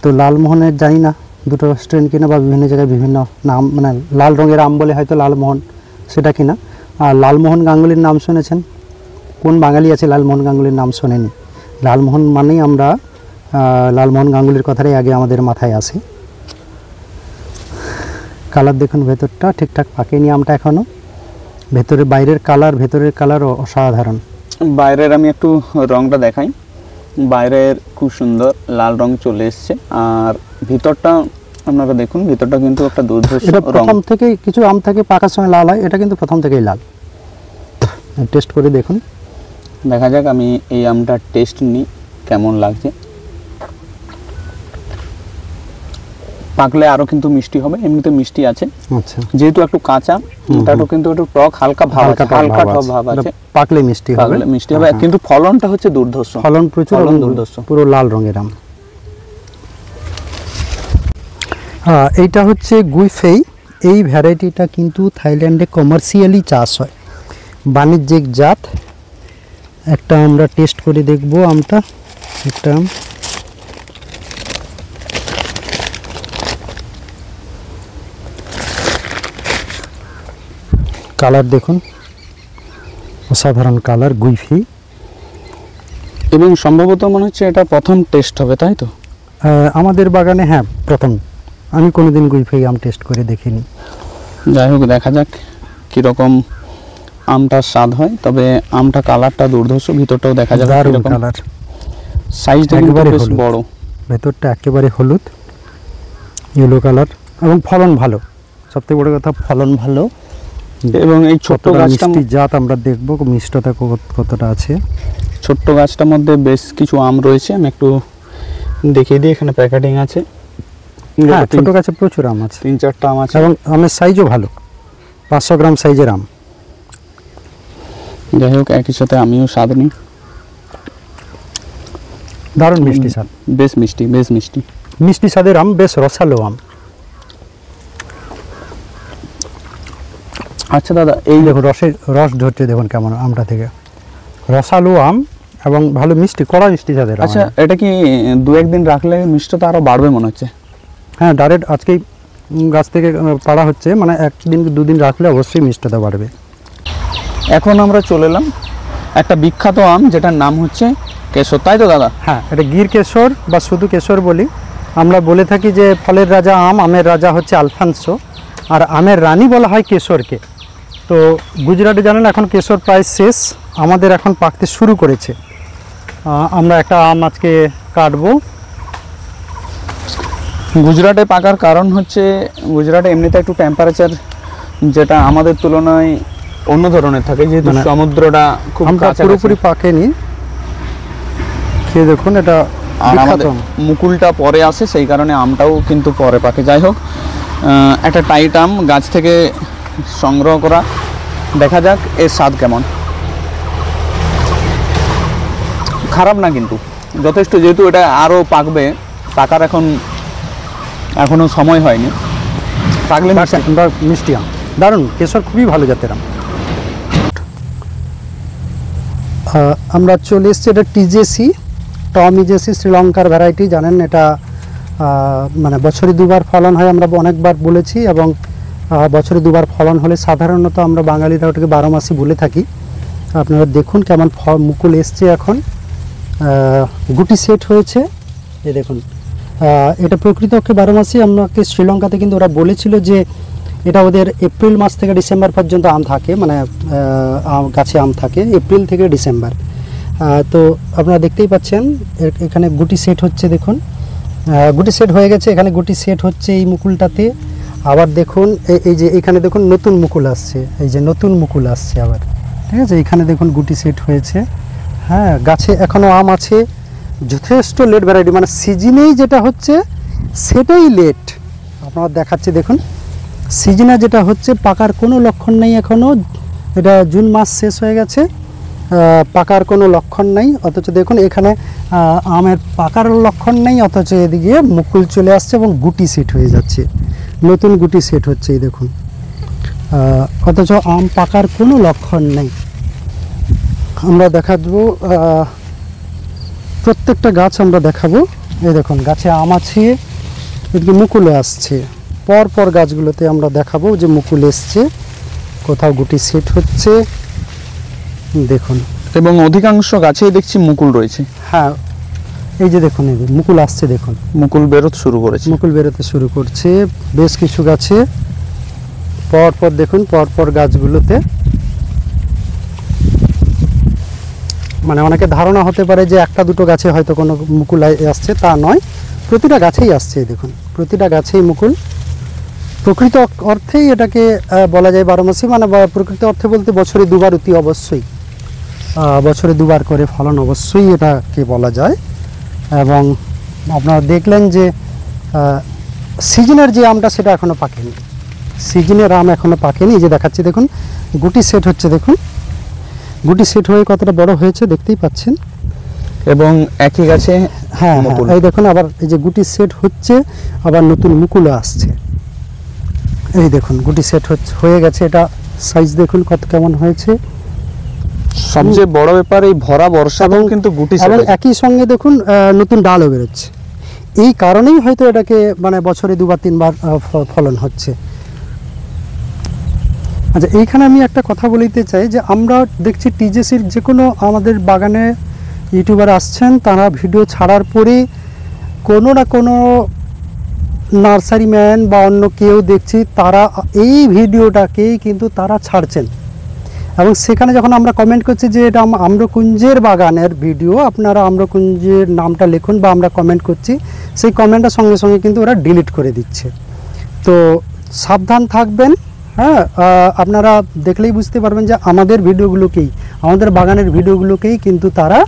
তো লালমোহনের জানি না দুটো স্ট্রেন কিনা, বা বিভিন্ন জায়গায় বিভিন্ন নাম, মানে লাল রঙের আম বলে হয়তো লালমোহন, সেটা কিনা। আর লালমোহন গাঙ্গুলির নাম শুনেছেন? কোন বাঙালি আছে লালমোহন গাঙ্গুলির নাম শোনেনি? লালমোহন মানেই আমরা লালমোহন গাঙ্গুলির কথাটাই আগে আমাদের মাথায় আসে। কালার দেখুন, ভেতরটা ঠিকঠাক পাকেনি আমটা এখনও। ভেতরে বাইরের কালার, ভেতরের কালার অসাধারণ। বাইরের আমি একটু রংটা দেখাই। বাইরের খুব সুন্দর লাল রং চলে এসছে, আর ভিতরটা আপনারা দেখুন, ভিতরটা কিন্তু একটা দুর্ধর্ষ রং। প্রথম থেকে কিছু আম থেকে পাকার সময় লাল হয়, এটা কিন্তু প্রথম থেকেই লাল। টেস্ট করে দেখুন, দেখা যাক আমি এই আমটা টেস্ট নিই কেমন লাগছে। পাকলে আরো কিন্তু মিষ্টি হবে, এমনিতে মিষ্টি আছে। আচ্ছা, যেহেতু একটু কাঁচা, এটাও কিন্তু একটু টক হালকা ভাব আছে, হালকা টক ভাব আছে। পাকলে মিষ্টি হবে, মিষ্টি হবে। কিন্তু ফলনটা হচ্ছে দুর্ধর্ষ, ফলন প্রচুর, দুর্ধর্ষ, পুরো লাল রঙের আম। এইটা হচ্ছে গুইফেই, এই ভ্যারাইটিটা কিন্তু থাইল্যান্ডে কমার্শিয়ালি চাষ হয়, বাণিজ্যিক জাত। একটা আমরা টেস্ট করে দেখব আমটা। একটা আম কালার দেখুন, অসাধারণ কালার, গুইফি। এবং সম্ভবত মনে হচ্ছে এটা প্রথম টেস্ট হবে, তাই তো? আমাদের বাগানে হ্যাঁ প্রথম, আমি কোনোদিন গুইফি আম টেস্ট করে দেখিনি। যাই হোক, দেখা যাক কীরকম আমটার স্বাদ হয়। তবে আমটা কালারটা দুর্ধর্ষ, ভিতরটাও দেখা যাবে দারুণ কালার, সাইজটা একেবারে বেশ হলুদ। বড়, ভেতরটা একেবারে হলুদ, ইয়েলো কালার, এবং ফলন ভালো। সবথেকে বড় কথা ফলন ভালো। এবং এই ছোট্ট গাছটা, মিষ্টি জাত আমরা দেখবো মিষ্টতা কতটা আছে। ছোট্ট গাছটার মধ্যে বেশ কিছু আম রয়েছে, আমি একটু দেখিয়ে দিই। এখানে প্যাকেটিং আছে। হ্যাঁ, ছোট গাছে প্রচুর আম আছে, 3-4টা আম আছে, এবং আমের সাইজও ভালো, 500 গ্রাম সাইজের আম। যাই হোক, একই সাথে আমিও স্বাদ নিই। দারুণ মিষ্টি স্বাদ, বেশ মিষ্টি, বেশ মিষ্টি। মিষ্টি স্বাদের আম, বেশ রসালো আম। আচ্ছা দাদা, এই এই দেখুন রস ঝরছে, দেখুন কেমন আমটা থেকে, রসালো আম এবং ভালো মিষ্টি, কড়া মিষ্টি স্বাদের আম। আচ্ছা, এটা কি 2-1 দিন রাখলে মিষ্টতা আরো বাড়বে মনে হচ্ছে? হ্যাঁ, ডাইরেক্ট আজকেই গাছ থেকে পাড়া হচ্ছে, মানে 1-2 দিন রাখলে অবশ্যই মিষ্টতা বাড়বে। এখন আমরা চলে এলাম একটা বিখ্যাত আম, যেটার নাম হচ্ছে কেশর, তাই তো দাদা? হ্যাঁ, এটা গির কেশর বা শুধু কেশর বলি আমরা, বলে থাকি যে ফলের রাজা আম, আমের রাজা হচ্ছে আলফানসো, আর আমের রানী বলা হয় কেশরকে। তো গুজরাটে জানেন এখন কেশর প্রায় শেষ, আমাদের এখন পাকতে শুরু করেছে। আমরা একটা আম আজকে কাটবো। গুজরাটে পাকার কারণ হচ্ছে, গুজরাটে এমনিতে একটু টেম্পারেচার যেটা আমাদের তুলনায় অন্য ধরনের থাকে, যেহেতু মানে সমুদ্রটা খুব আমটা কাছাকাছি। পুরোপুরি পাকেনি, খেয়ে দেখুন, এটা আর বিখ্যাত আমাদের আম। মুকুলটা পরে আসে, সেই কারণে আমটাও কিন্তু পরে পাকে। যাই হোক, একটা টাইট আম গাছ থেকে সংগ্রহ করা, দেখা যাক এর স্বাদ কেমন। খারাপ না কিন্তু, যথেষ্ট, যেহেতু এটা আরও পাকবে, পাকার এখনও সময় হয়নি, পাকলে মিষ্টি আম, দারুণ কেশর, খুবই ভালো জাতের আম। আমরা চলে এসেছি, এটা টিজেসি, টমিজেসি, শ্রীলঙ্কার ভ্যারাইটি। জানেন এটা মানে বছরে 2বার ফলন হয়, আমরা অনেকবার বলেছি, এবং বছরে 2বার ফলন হলে সাধারণত আমরা বাঙালিরা ওটাকে 12 মাসই বলে থাকি। আপনারা দেখুন কেমন মুকুল এসছে এখন, গুটি সেট হয়েছে, এই দেখুন। এটা প্রকৃতপক্ষে 12 মাসই, আমাকে শ্রীলঙ্কাতে কিন্তু ওরা বলেছিল যে এটা ওদের এপ্রিল মাস থেকে ডিসেম্বর পর্যন্ত আম থাকে, মানে গাছে আম থাকে এপ্রিল থেকে ডিসেম্বর। তো আপনারা দেখতেই পাচ্ছেন এখানে গুটি সেট হচ্ছে, দেখুন গুটি সেট হয়ে গেছে, এখানে গুটি সেট হচ্ছে এই মুকুলটাতে। আবার দেখুন এই যে এখানে দেখুন নতুন মুকুল আসছে, এই যে নতুন মুকুল আসছে আবার, ঠিক আছে। এখানে দেখুন গুটি সেট হয়েছে। হ্যাঁ, গাছে এখনও আম আছে, যথেষ্ট লেট ভ্যারাইটি, মানে সিজনেই যেটা হচ্ছে সেটাই লেট। আপনারা দেখাচ্ছি দেখুন, সিজনে যেটা হচ্ছে পাকার কোনো লক্ষণ নেই এখনও, এটা জুন মাস শেষ হয়ে গেছে, পাকার কোনো লক্ষণ নেই। অথচ দেখুন এখানে আমের পাকার লক্ষণ নেই, অথচ এদিকে মুকুল চলে আসছে এবং গুটি সেট হয়ে যাচ্ছে, নতুন গুটি সেট হচ্ছে, এই দেখুন। অথচ আম পাকার কোনো লক্ষণ নেই। আমরা দেখাবো প্রত্যেকটা গাছ, আমরা দেখাবো। এই দেখুন গাছে আম আছে, এদিকে মুকুলে আসছে, পর গাছগুলোতে আমরা দেখাবো যে মুকুল এসছে, কোথাও গুটি সেট হচ্ছে, দেখুন। এবং অধিকাংশ গাছেই দেখছি মুকুল রয়েছে। হ্যাঁ, এই যে দেখুন, এই যে মুকুল আসছে, দেখুন মুকুল বেরোতে শুরু করেছে, মুকুল বেরোতে শুরু করছে বেশ কিছু গাছে, পর দেখুন, পর গাছগুলোতে। মানে অনেকে ধারণা হতে পারে যে 1-2 গাছে হয়তো কোনো মুকুল আসছে, তা নয়, প্রতিটা গাছেই আসছে, দেখুন প্রতিটা গাছেই মুকুল। প্রকৃত অর্থেই এটাকে বলা যায় 12 মাসি, মানে প্রকৃত অর্থে বলতে বছরে 2বার অতি অবশ্যই, বছরে 2বার করে ফলন অবশ্যই এটাকে বলা যায়। এবং আপনারা দেখলেন যে সিজনের যে আমটা সেটা এখনও পাকেনি, সিজনের আম এখনও পাকেনি। এই যে দেখাচ্ছি দেখুন, গুটি সেট হচ্ছে, দেখুন গুটি সেট হয়ে কতটা বড় হয়েছে দেখতেই পাচ্ছেন। এবং একই গাছে হ্যাঁ, এই দেখুন আবার এই যে গুটি সেট হচ্ছে, আবার নতুন মুকুলও আসছে। এই দেখুন গুটি সেট হয়ে গেছে, এটা সাইজ দেখুন কত কেমন হয়েছে। সবচেয়ে বড় ব্যাপার এই ভরা বর্ষাতেও কিন্তু গুটি এবং সেট একই সঙ্গে দেখুন নতুন ডালও বেরোচ্ছে। এই কারণেই হয়তো এটাকে মানে বছরে 2 বা 3 বার ফলন হচ্ছে। আচ্ছা, এইখানে আমি একটা কথা বলতে চাই যে আমরা দেখছি টিজেসির যে কোনো আমাদের বাগানে ইউটিউবার আসছেন, তারা ভিডিও ছাড়ার পরে কোনো না কোনো নার্সারি ম্যান বা অন্য কেউ দেখছি তারা এই ভিডিওটাকেই কিন্তু তারা ছাড়ছেন, এবং সেখানে যখন আমরা কমেন্ট করছি যে এটা আম্রকুঞ্জের বাগানের ভিডিও, আপনারা আম্রকুঞ্জের নামটা লিখুন বা আমরা কমেন্ট করছি, সেই কমেন্টটা সঙ্গে সঙ্গে কিন্তু ওরা ডিলিট করে দিচ্ছে। তো সাবধান থাকবেন। হ্যাঁ, আপনারা দেখলেই বুঝতে পারবেন যে আমাদের ভিডিওগুলোকেই, আমাদের বাগানের ভিডিওগুলোকেই কিন্তু তারা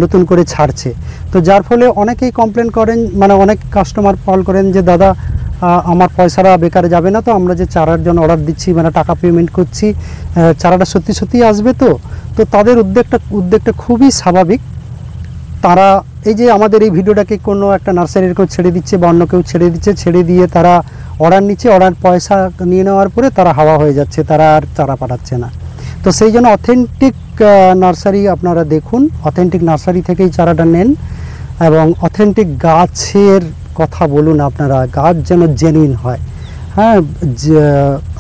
নতুন করে ছাড়ছে। তো যার ফলে অনেকেই কমপ্লেন করেন, মানে অনেক কাস্টমার কল করেন যে দাদা আমার পয়সাটা বেকার যাবে না তো, আমরা যে চারার জন্য অর্ডার দিচ্ছি মানে টাকা পেমেন্ট করছি, চারাটা সত্যি সত্যি আসবে তো? তো তাদের উদ্বেগটা খুবই স্বাভাবিক। তারা এই যে আমাদের এই ভিডিওটাকে কোনো একটা নার্সারির কেউ ছেড়ে দিচ্ছে বা অন্য কেউ ছেড়ে দিচ্ছে, ছেড়ে দিয়ে তারা অর্ডার নিচ্ছে, অর্ডার পয়সা নিয়ে নেওয়ার পরে তারা হাওয়া হয়ে যাচ্ছে, তারা আর চারা পাঠাচ্ছে না। তো সেই জন্য অথেন্টিক নার্সারি আপনারা দেখুন, অথেন্টিক নার্সারি থেকেই চারাটা নেন এবং অথেন্টিক গাছের কথা বলুন আপনারা, গাছ যেন জেনুইন হয়। হ্যাঁ,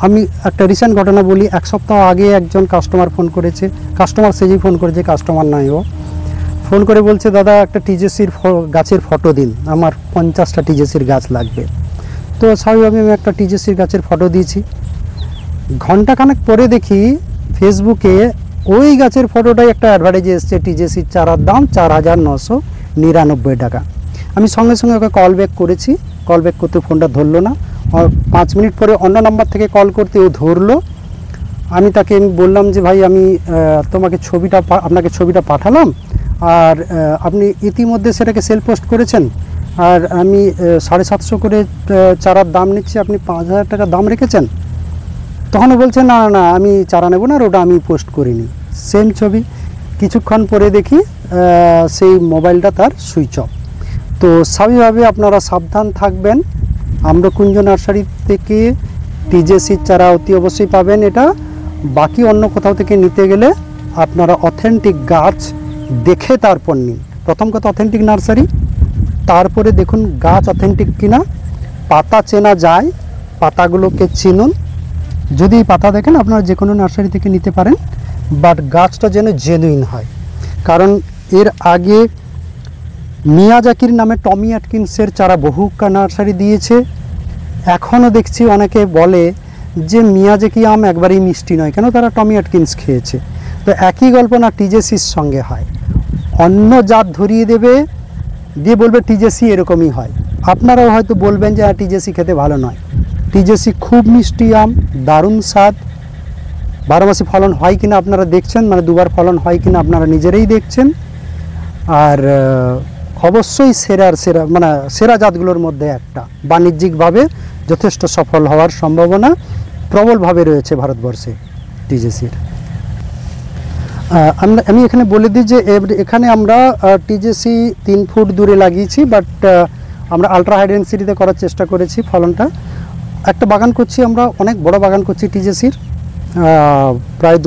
আমি একটা রিসেন্ট ঘটনা বলি। 1 সপ্তাহ আগে একজন কাস্টমার ফোন করেছে, কাস্টমার সেজেই ফোন করেছে, কাস্টমার নয় ও, ফোন করে বলছে দাদা একটা টিজেসির গাছের ফটো দিন, আমার 50টা টিজেসির গাছ লাগবে। তো স্বাভাবিকভাবে আমি একটা টিজেসির গাছের ফটো দিয়েছি। ঘন্টাখানেক পরে দেখি ফেসবুকে ওই গাছের ফটোটাই একটা অ্যাডভার্টাইজে এসছে, টিজেসির চারার দাম 4,999 টাকা। আমি সঙ্গে সঙ্গে ওকে কল ব্যাক করেছি, কল ব্যাক করতে ফোনটা ধরলো না। 5 মিনিট পরে অন্য নাম্বার থেকে কল করতে ও ধরলো। আমি তাকে বললাম যে ভাই আমি আপনাকে ছবিটা পাঠালাম, আর আপনি ইতিমধ্যে সেটাকে সেল পোস্ট করেছেন, আর আমি 750 করে চারার দাম নিচ্ছি, আপনি 5,000 টাকা দাম রেখেছেন। তখনও বলছে না না আমি চারা নেব না, আর ওটা আমি পোস্ট করিনি। সেম ছবি, কিছুক্ষণ পরে দেখি সেই মোবাইলটা তার সুইচ অফ। তো স্বাভাবিকভাবে আপনারা সাবধান থাকবেন। আম্রকুঞ্জ নার্সারি থেকে টিজেসির চারা অতি অবশ্যই পাবেন। এটা বাকি অন্য কোথাও থেকে নিতে গেলে আপনারা অথেন্টিক গাছ দেখে তারপর নিন। প্রথম কথা অথেন্টিক নার্সারি, তারপরে দেখুন গাছ অথেন্টিক কিনা। পাতা চেনা যায়, পাতাগুলোকে চিনুন। যদি পাতা দেখেন আপনারা যে কোনো নার্সারি থেকে নিতে পারেন, বাট গাছটা যেন জেনুইন হয়। কারণ এর আগে মিয়াজাকির নামে টমি অ্যাটকিন্সের চারা বহু নার্সারি দিয়েছে। এখনও দেখছি অনেকে বলে যে মিয়াজাকি আম একবারেই মিষ্টি নয়, কেন তারা টমি অ্যাটকিন্স খেয়েছে। তো একই গল্প না টিজেসির সঙ্গে হয়, অন্য জাত ধরিয়ে দেবে, দিয়ে বলবে টিজেসি এরকমই হয়। আপনারাও হয়তো বলবেন যে টিজেসি খেতে ভালো নয়। টিজেসি খুব মিষ্টি আম, দারুণ স্বাদ। 12 মাসে ফলন হয় কিনা আপনারা দেখছেন, মানে 2 বার ফলন হয় কিনা আপনারা নিজেরাই দেখছেন। আর অবশ্যই সেরা জাতগুলোর মধ্যে একটা, বাণিজ্যিকভাবে যথেষ্ট সফল হওয়ার সম্ভাবনা প্রবলভাবে রয়েছে ভারতবর্ষে টিজেসির। আমি এখানে বলে দিই যে এখানে আমরা টিজেসি 3 ফুট দূরে লাগিয়েছি, বাট আমরা আলট্রা হাই ডেন্সিটিতে করার চেষ্টা করেছি ফলনটা। একটা বাগান করছি আমরা, অনেক বড় বাগান করছি টিজেসির, প্রায়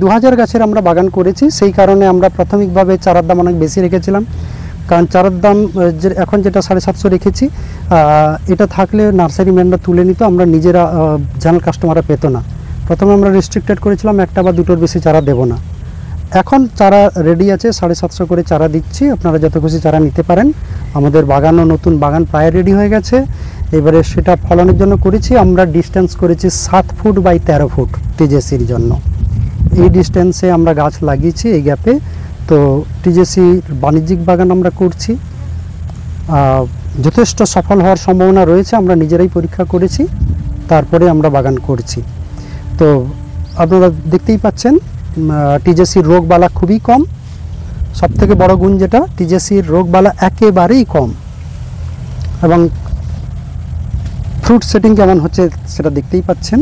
2000 গাছের আমরা বাগান করেছি। সেই কারণে আমরা প্রাথমিকভাবে চারার দাম অনেক বেশি রেখেছিলাম, কারণ চারার দাম এখন যেটা 750 রেখেছি, এটা থাকলে নার্সারি ম্যানরা তুলে নিত, আমরা নিজেরা জেনারেল কাস্টমাররা পেতো না। প্রথমে আমরা রেস্ট্রিক্টেড করেছিলাম, 1টা বা 2টোর বেশি চারা দেবো না। এখন চারা রেডি আছে, 750 করে চারা দিচ্ছি, আপনারা যত খুশি চারা নিতে পারেন। আমাদের বাগানও নতুন বাগান প্রায় রেডি হয়ে গেছে। এবারে সেটা ফলনের জন্য করেছি আমরা ডিস্টেন্স করেছি 7 ফুট বাই 13 ফুট টিজেসির জন্য। এই ডিস্টেন্সে আমরা গাছ লাগিয়েছি এই গ্যাপে। তো টিজেসি বাণিজ্যিক বাগান আমরা করছি, যথেষ্ট সফল হওয়ার সম্ভাবনা রয়েছে। আমরা নিজেরাই পরীক্ষা করেছি, তারপরে আমরা বাগান করছি। তো আপনারা দেখতেই পাচ্ছেন টিজেসির রোগবালা খুবই কম। সবথেকে বড় গুণ যেটা, টিজেসির রোগবালা একেবারেই কম, এবং ফ্রুট সেটিং কেমন হচ্ছে সেটা দেখতেই পাচ্ছেন।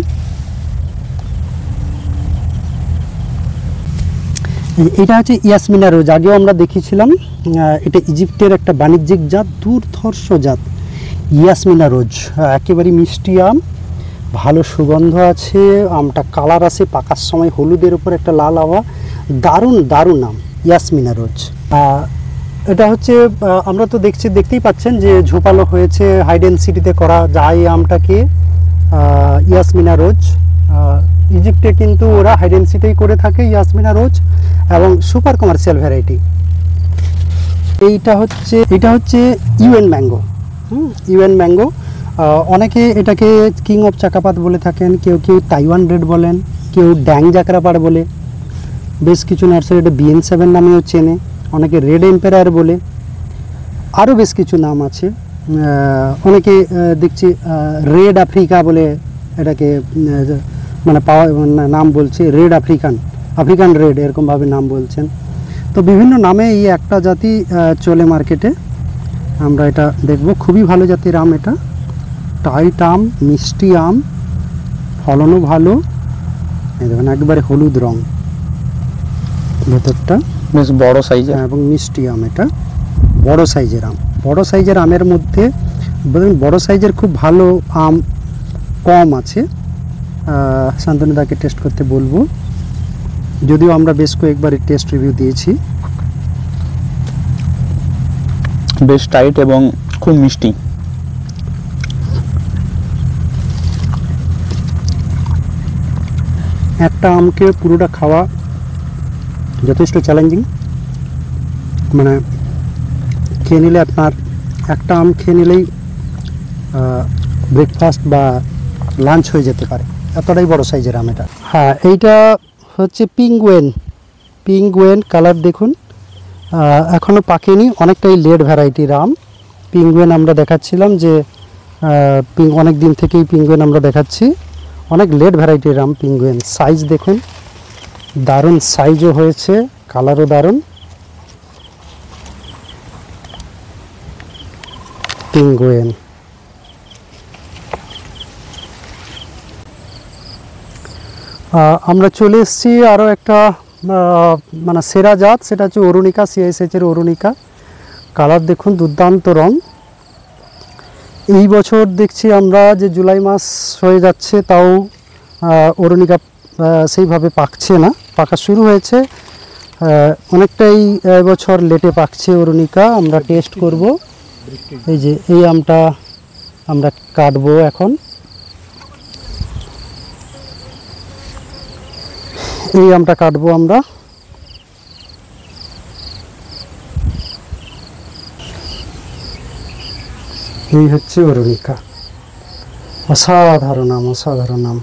এটা হচ্ছে ইয়াসমিনা রোজ, আগেও আমরা দেখিয়েছিলাম। এটা ইজিপ্টের একটা বাণিজ্যিক জাত, দুর্ধর্ষ জাত। ইয়াসমিনা রোজ, একেবারে মিষ্টি আম, ভালো সুগন্ধ আছে, আমটা কালার আছে, পাকার সময় হলুদের উপর একটা লাল আভা, দারুণ দারুণ আম ইয়াসমিনা রোজ। এটা হচ্ছে আমরা তো দেখতেই পাচ্ছেন যে ঝোপালো হয়েছে, হাই ডেনসিটিতে করা যায় এই আমটাকে ইয়াসমিনা রোজ। ইজিপ্টে কিন্তু ওরা হাই ডেনসিটিই করে থাকে ইয়াসমিনা রোজ, এবং সুপার কমার্শিয়াল ভ্যারাইটি। এটা হচ্ছে ইউএন ম্যাঙ্গো। ইউএন ম্যাঙ্গো, অনেকে এটাকে কিং অফ চাকাপাত বলে থাকেন, কেউ কেউ তাইওয়ান রেড বলেন, কেউ ড্যাং জাকরাপাড় বলে, বেশ কিছু নার্সারি এটা BN7 নামেও চেনে, অনেকে রেড এম্পেরার বলে, আরও বেশ কিছু নাম আছে। অনেকে দেখছি রেড আফ্রিকা বলে এটাকে মানে পাওয়া নাম বলছে, রেড আফ্রিকান রেড এরকমভাবে নাম বলছেন। তো বিভিন্ন নামে এই একটা জাতি চলে মার্কেটে। আমরা এটা দেখব, খুবই ভালো জাতের আম, এটা টাইট আম, মিষ্টি আম, ফলনও ভালো। এই দেখুন একবারে হলুদ রং, ভেতরটা বেশ বড় সাইজের এবং মিষ্টি আম। এটা বড় সাইজের আম, বড় সাইজের আমের মধ্যে বড় সাইজের খুব ভালো আম কম আছে। শান্তনুদাকে টেস্ট করতে বলবো, যদিও আমরা বেশ কয়েকবার টেস্ট রিভিউ দিয়েছি। বেশ টাইট এবং খুব মিষ্টি। একটা আমকে পুরোটা খাওয়া যথেষ্ট চ্যালেঞ্জিং, মানে খেয়ে নিলে আপনার একটা আম খেয়ে নিলেই ব্রেকফাস্ট বা লাঞ্চ হয়ে যেতে পারে, এতটাই বড় সাইজের আম এটা। হ্যাঁ, এইটা হচ্ছে পিঙ্গুয়েন কালার দেখুন, এখনও পাকেনি, অনেকটাই লেট ভ্যারাইটির আম। পিঙ্গুয়েন আমরা দেখাচ্ছিলাম যে অনেক দিন থেকেই পিঙ্গুয়েন আমরা দেখাচ্ছি, অনেক লেট ভ্যারাইটির আম পিঙ্গুয়েন। সাইজ দেখুন, দারুণ সাইজও হয়েছে, কালারও দারুণ। পিঙ্গুয়েন আমরা চলে এসেছি আরও একটা মানে সেরা জাত, সেটা হচ্ছে অরুণিকা, CISH-এর অরুণিকা। কালার দেখুন, দুর্দান্ত রং। এই বছর দেখছি আমরা যে জুলাই মাস হয়ে যাচ্ছে, তাও অরুণিকা সেইভাবে পাকছে না, পাকা শুরু হয়েছে, অনেকটাই এবছর লেটে পাকছে অরুণিকা। আমরা টেস্ট করব। এই যে এই আমটা আমরা কাটবো এখন, এই আমটা কাটবো আমরা। এই হচ্ছে অরুণিকা, অসাধারণ আম, অসাধারণ আম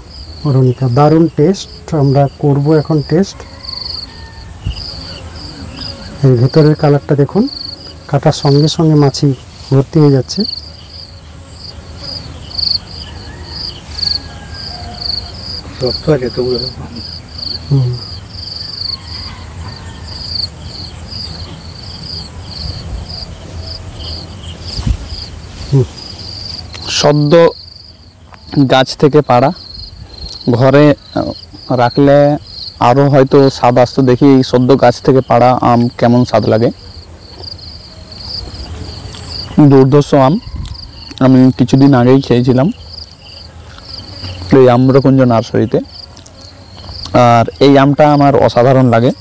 অরুণিকা, দারুণ টেস্ট। আমরা করব এখন টেস্ট। এই ভেতরের কালারটা দেখুন, কাটার সঙ্গে সঙ্গে মাছি ভর্তি হয়ে যাচ্ছে। সদ্য গাছ থেকে পাড়া, ঘরে রাখলে আরও হয়তো স্বাদ আসতো। দেখি এই সদ্য গাছ থেকে পাড়া আম কেমন স্বাদ লাগে। দুর্ধর্ষ আম, আমি কিছুদিন আগেই খেয়েছিলাম এই আম্রকুঞ্জ নার্সারিতে, আর এই আমটা আমার অসাধারণ লাগে।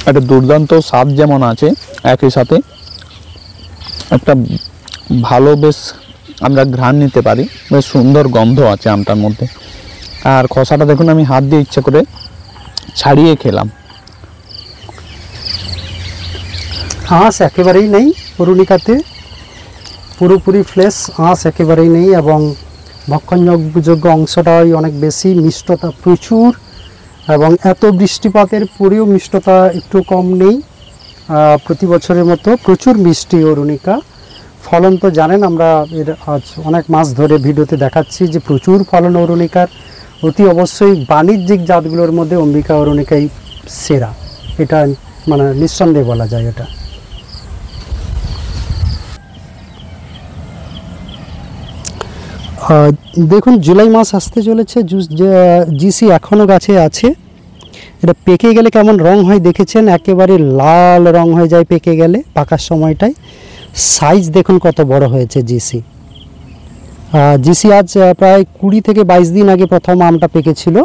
একটা দুর্দান্ত স্বাদ যেমন আছে, একই সাথে একটা ভালো বেশ আমরা ঘ্রাণ নিতে পারি, বেশ সুন্দর গন্ধ আছে আমটার মধ্যে। আর খোসাটা দেখুন, আমি হাত দিয়ে ইচ্ছে করে ছাড়িয়ে খেলাম। আঁশ একেবারেই নেই অরুণিকাতে, পুরোপুরি ফ্লেশ, আঁশ একেবারেই নেই, এবং ভক্ষণযোগ্য অংশটাই অনেক বেশি, মিষ্টতা প্রচুর, এবং এত বৃষ্টিপাতের পরেও মিষ্টতা একটু কম নেই। প্রতি বছরের মতো প্রচুর মিষ্টি অরুণিকা। ফলন তো জানেন, আমরা এর আজ অনেক মাস ধরে ভিডিওতে দেখাচ্ছি যে প্রচুর ফলন অরুণিকার। অতি অবশ্যই বাণিজ্যিক জাতগুলোর মধ্যে অম্বিকা অরুণিকাই সেরা, এটা মানে নিঃসন্দেহে বলা যায়। এটা দেখুন, জুলাই মাস আসতে চলেছে, GC এখনও গাছে আছে, এটা পেকে গেলে কেমন রং হয় দেখেছেন, একেবারে লাল রং হয়ে যায় পেকে গেলে পাকার সময়টায়। সাইজ দেখুন কত বড় হয়েছে জিসি। জিসি আজ প্রায় 20 থেকে 22 দিন আগে প্রথম আমটা পেকেছিল,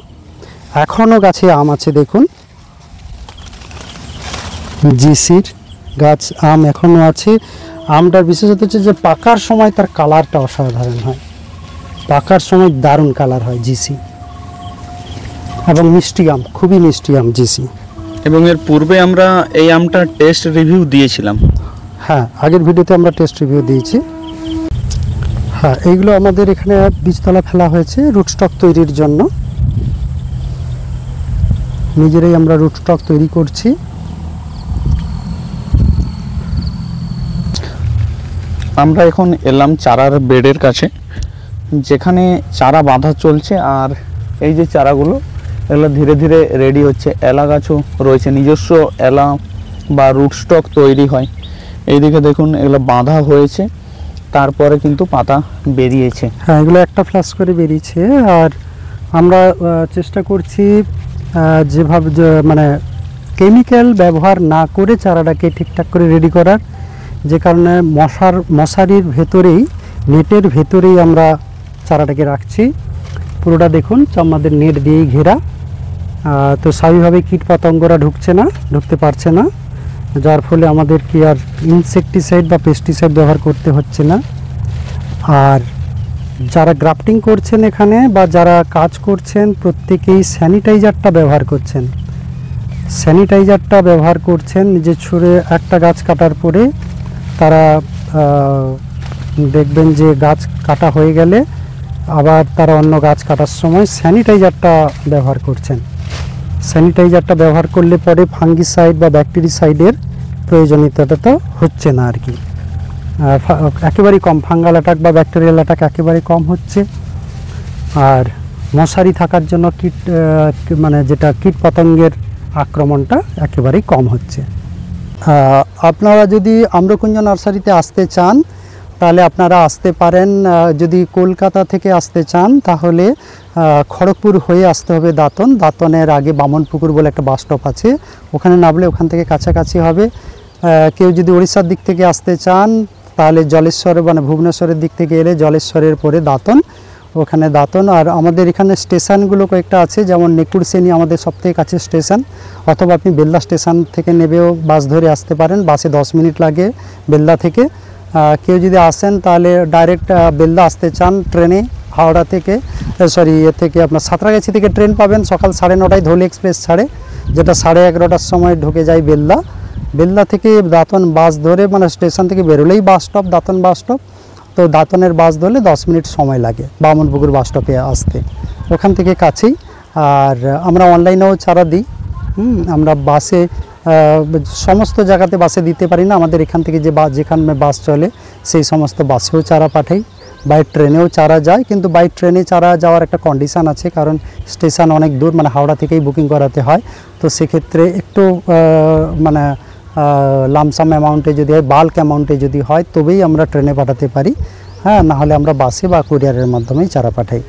এখনও গাছে আম আছে দেখুন। জিসির গাছ আম এখনও আছে। আমটার বিশেষত হচ্ছে যে পাকার সময় তার কালারটা অসাধারণ হয়, পাকার সময় দারুণ কালার হয় জিসি, এবং মিষ্টি আম, খুবই মিষ্টি আম জিসি। এবং এর পূর্বে আমরা এই আমটা টেস্ট রিভিউ দিয়েছিলাম। হ্যাঁ, আগের ভিডিওতে আমরা টেস্ট রিভিউ দিয়েছি। হ্যাঁ, এইগুলো আমাদের এখানে বীজতলা ফেলা হয়েছে রুট স্টক তৈরির জন্য। নিজেরাই আমরা রুট স্টক তৈরি করছি। আমরা এখন এলাম চারার বেডের কাছে, যেখানে চারা বাঁধা চলছে। আর এই যে চারাগুলো, এগুলো ধীরে ধীরে রেডি হচ্ছে। এলা গাছও রয়েছে, নিজস্ব এলা বা রুট স্টক তৈরি হয়। এইদিকে দেখুন এগুলো বাঁধা হয়েছে, তারপরে কিন্তু পাতা বেরিয়েছে। হ্যাঁ, এগুলো একটা ফ্লাস করে বেরিয়েছে। আর আমরা চেষ্টা করছি যেভাবে মানে কেমিক্যাল ব্যবহার না করে চারাটাকে ঠিকঠাক করে রেডি করার, যে কারণে মশারির ভেতরেই, নেটের ভেতরেই আমরা চারাটাকে রাখছি। পুরোটা দেখুন আমাদের নেট দিয়েই ঘেরা। তো স্বাভাবিকভাবে কীটপতঙ্গরা ঢুকতে পারছে না, যার ফলে আমাদের কি আর ইনসেকটিসাইড বা পেস্টিসাইড ব্যবহার করতে হচ্ছে না। আর যারা গ্রাফটিং করছেন এখানে বা যারা কাজ করছেন প্রত্যেকেই স্যানিটাইজারটা ব্যবহার করছেন। নিজের ছুঁড়ে একটা গাছ কাটার পরে তারা দেখবেন যে গাছ কাটা হয়ে গেলে আবার তারা অন্য গাছ কাটার সময় স্যানিটাইজারটা ব্যবহার করছেন। স্যানিটাইজারটা ব্যবহার করলে পরে ফাঙ্গিসাইড বা ব্যাকটেরিসাইডের প্রয়োজনীয়তাটা তো হচ্ছে না আর কি, একেবারেই কম। ফাঙ্গাল অ্যাটাক বা ব্যাকটেরিয়াল অ্যাটাক একেবারে কম হচ্ছে। আর মশারি থাকার জন্য মানে যেটা কীট পতঙ্গের আক্রমণটা একেবারেই কম হচ্ছে। আপনারা যদি আম্রকুঞ্জ নার্সারিতে আসতে চান তাহলে আপনারা আসতে পারেন। যদি কলকাতা থেকে আসতে চান তাহলে খড়গপুর হয়ে আসতে হবে দাঁতনের আগে বামনপুকুর বলে একটা বাস স্টপ আছে, ওখানে নামলে ওখান থেকে কাছাকাছি হবে। কেউ যদি উড়িষ্যার দিক থেকে আসতে চান তাহলে জলেশ্বর মানে ভুবনেশ্বরের দিক থেকে এলে জলেশ্বরের পরে দাঁতন, ওখানে দাঁতন। আর আমাদের এখানে স্টেশনগুলো কয়েকটা আছে, যেমন নেকুরসেনি আমাদের সবথেকে কাছের স্টেশন, অথবা আপনি বেলদা স্টেশন থেকে নেবেও বাস ধরে আসতে পারেন। বাসে 10 মিনিট লাগে বেলদা থেকে। কেউ যদি আসেন তাহলে ডাইরেক্ট বেলদা আসতে চান ট্রেনে, হাওড়া থেকে থেকে আপনার সাঁতরাগাছি থেকে ট্রেন পাবেন সকাল 9:30 ধৌলি এক্সপ্রেস ছাড়ে, যেটা 11:30টার সময় ঢুকে যায় বেলদা থেকে দাঁতন বাস ধরে, মানে স্টেশন থেকে বেরোলেই bus stop Dantan bus stop. তো দাঁতনের বাস ধরলে 10 মিনিট সময় লাগে বামনপুকুর বাস স্টপে আসতে, ওখান থেকে কাছেই। আর আমরা অনলাইনেও চারা দিই। আমরা বাসে সমস্ত জায়গাতে বাসে দিতে পারি না, আমাদের এখান থেকে যেখানে বাস চলে সেই সমস্ত বাসেও চারা পাঠাই। বাই ট্রেনেও চারা যায়, কিন্তু বাই ট্রেনে চারা যাওয়ার একটা কন্ডিশান আছে, কারণ স্টেশন অনেক দূর, মানে হাওড়া থেকেই বুকিং করাতে হয়। তো সেক্ষেত্রে একটু মানে লামসাম অ্যামাউন্টে যদি হয়, বাল্ক অ্যামাউন্টে যদি হয় তবেই আমরা ট্রেনে পাঠাতে পারি। হ্যাঁ, নাহলে আমরা বাসে বা কুরিয়ারের মাধ্যমেই চারা পাঠাই।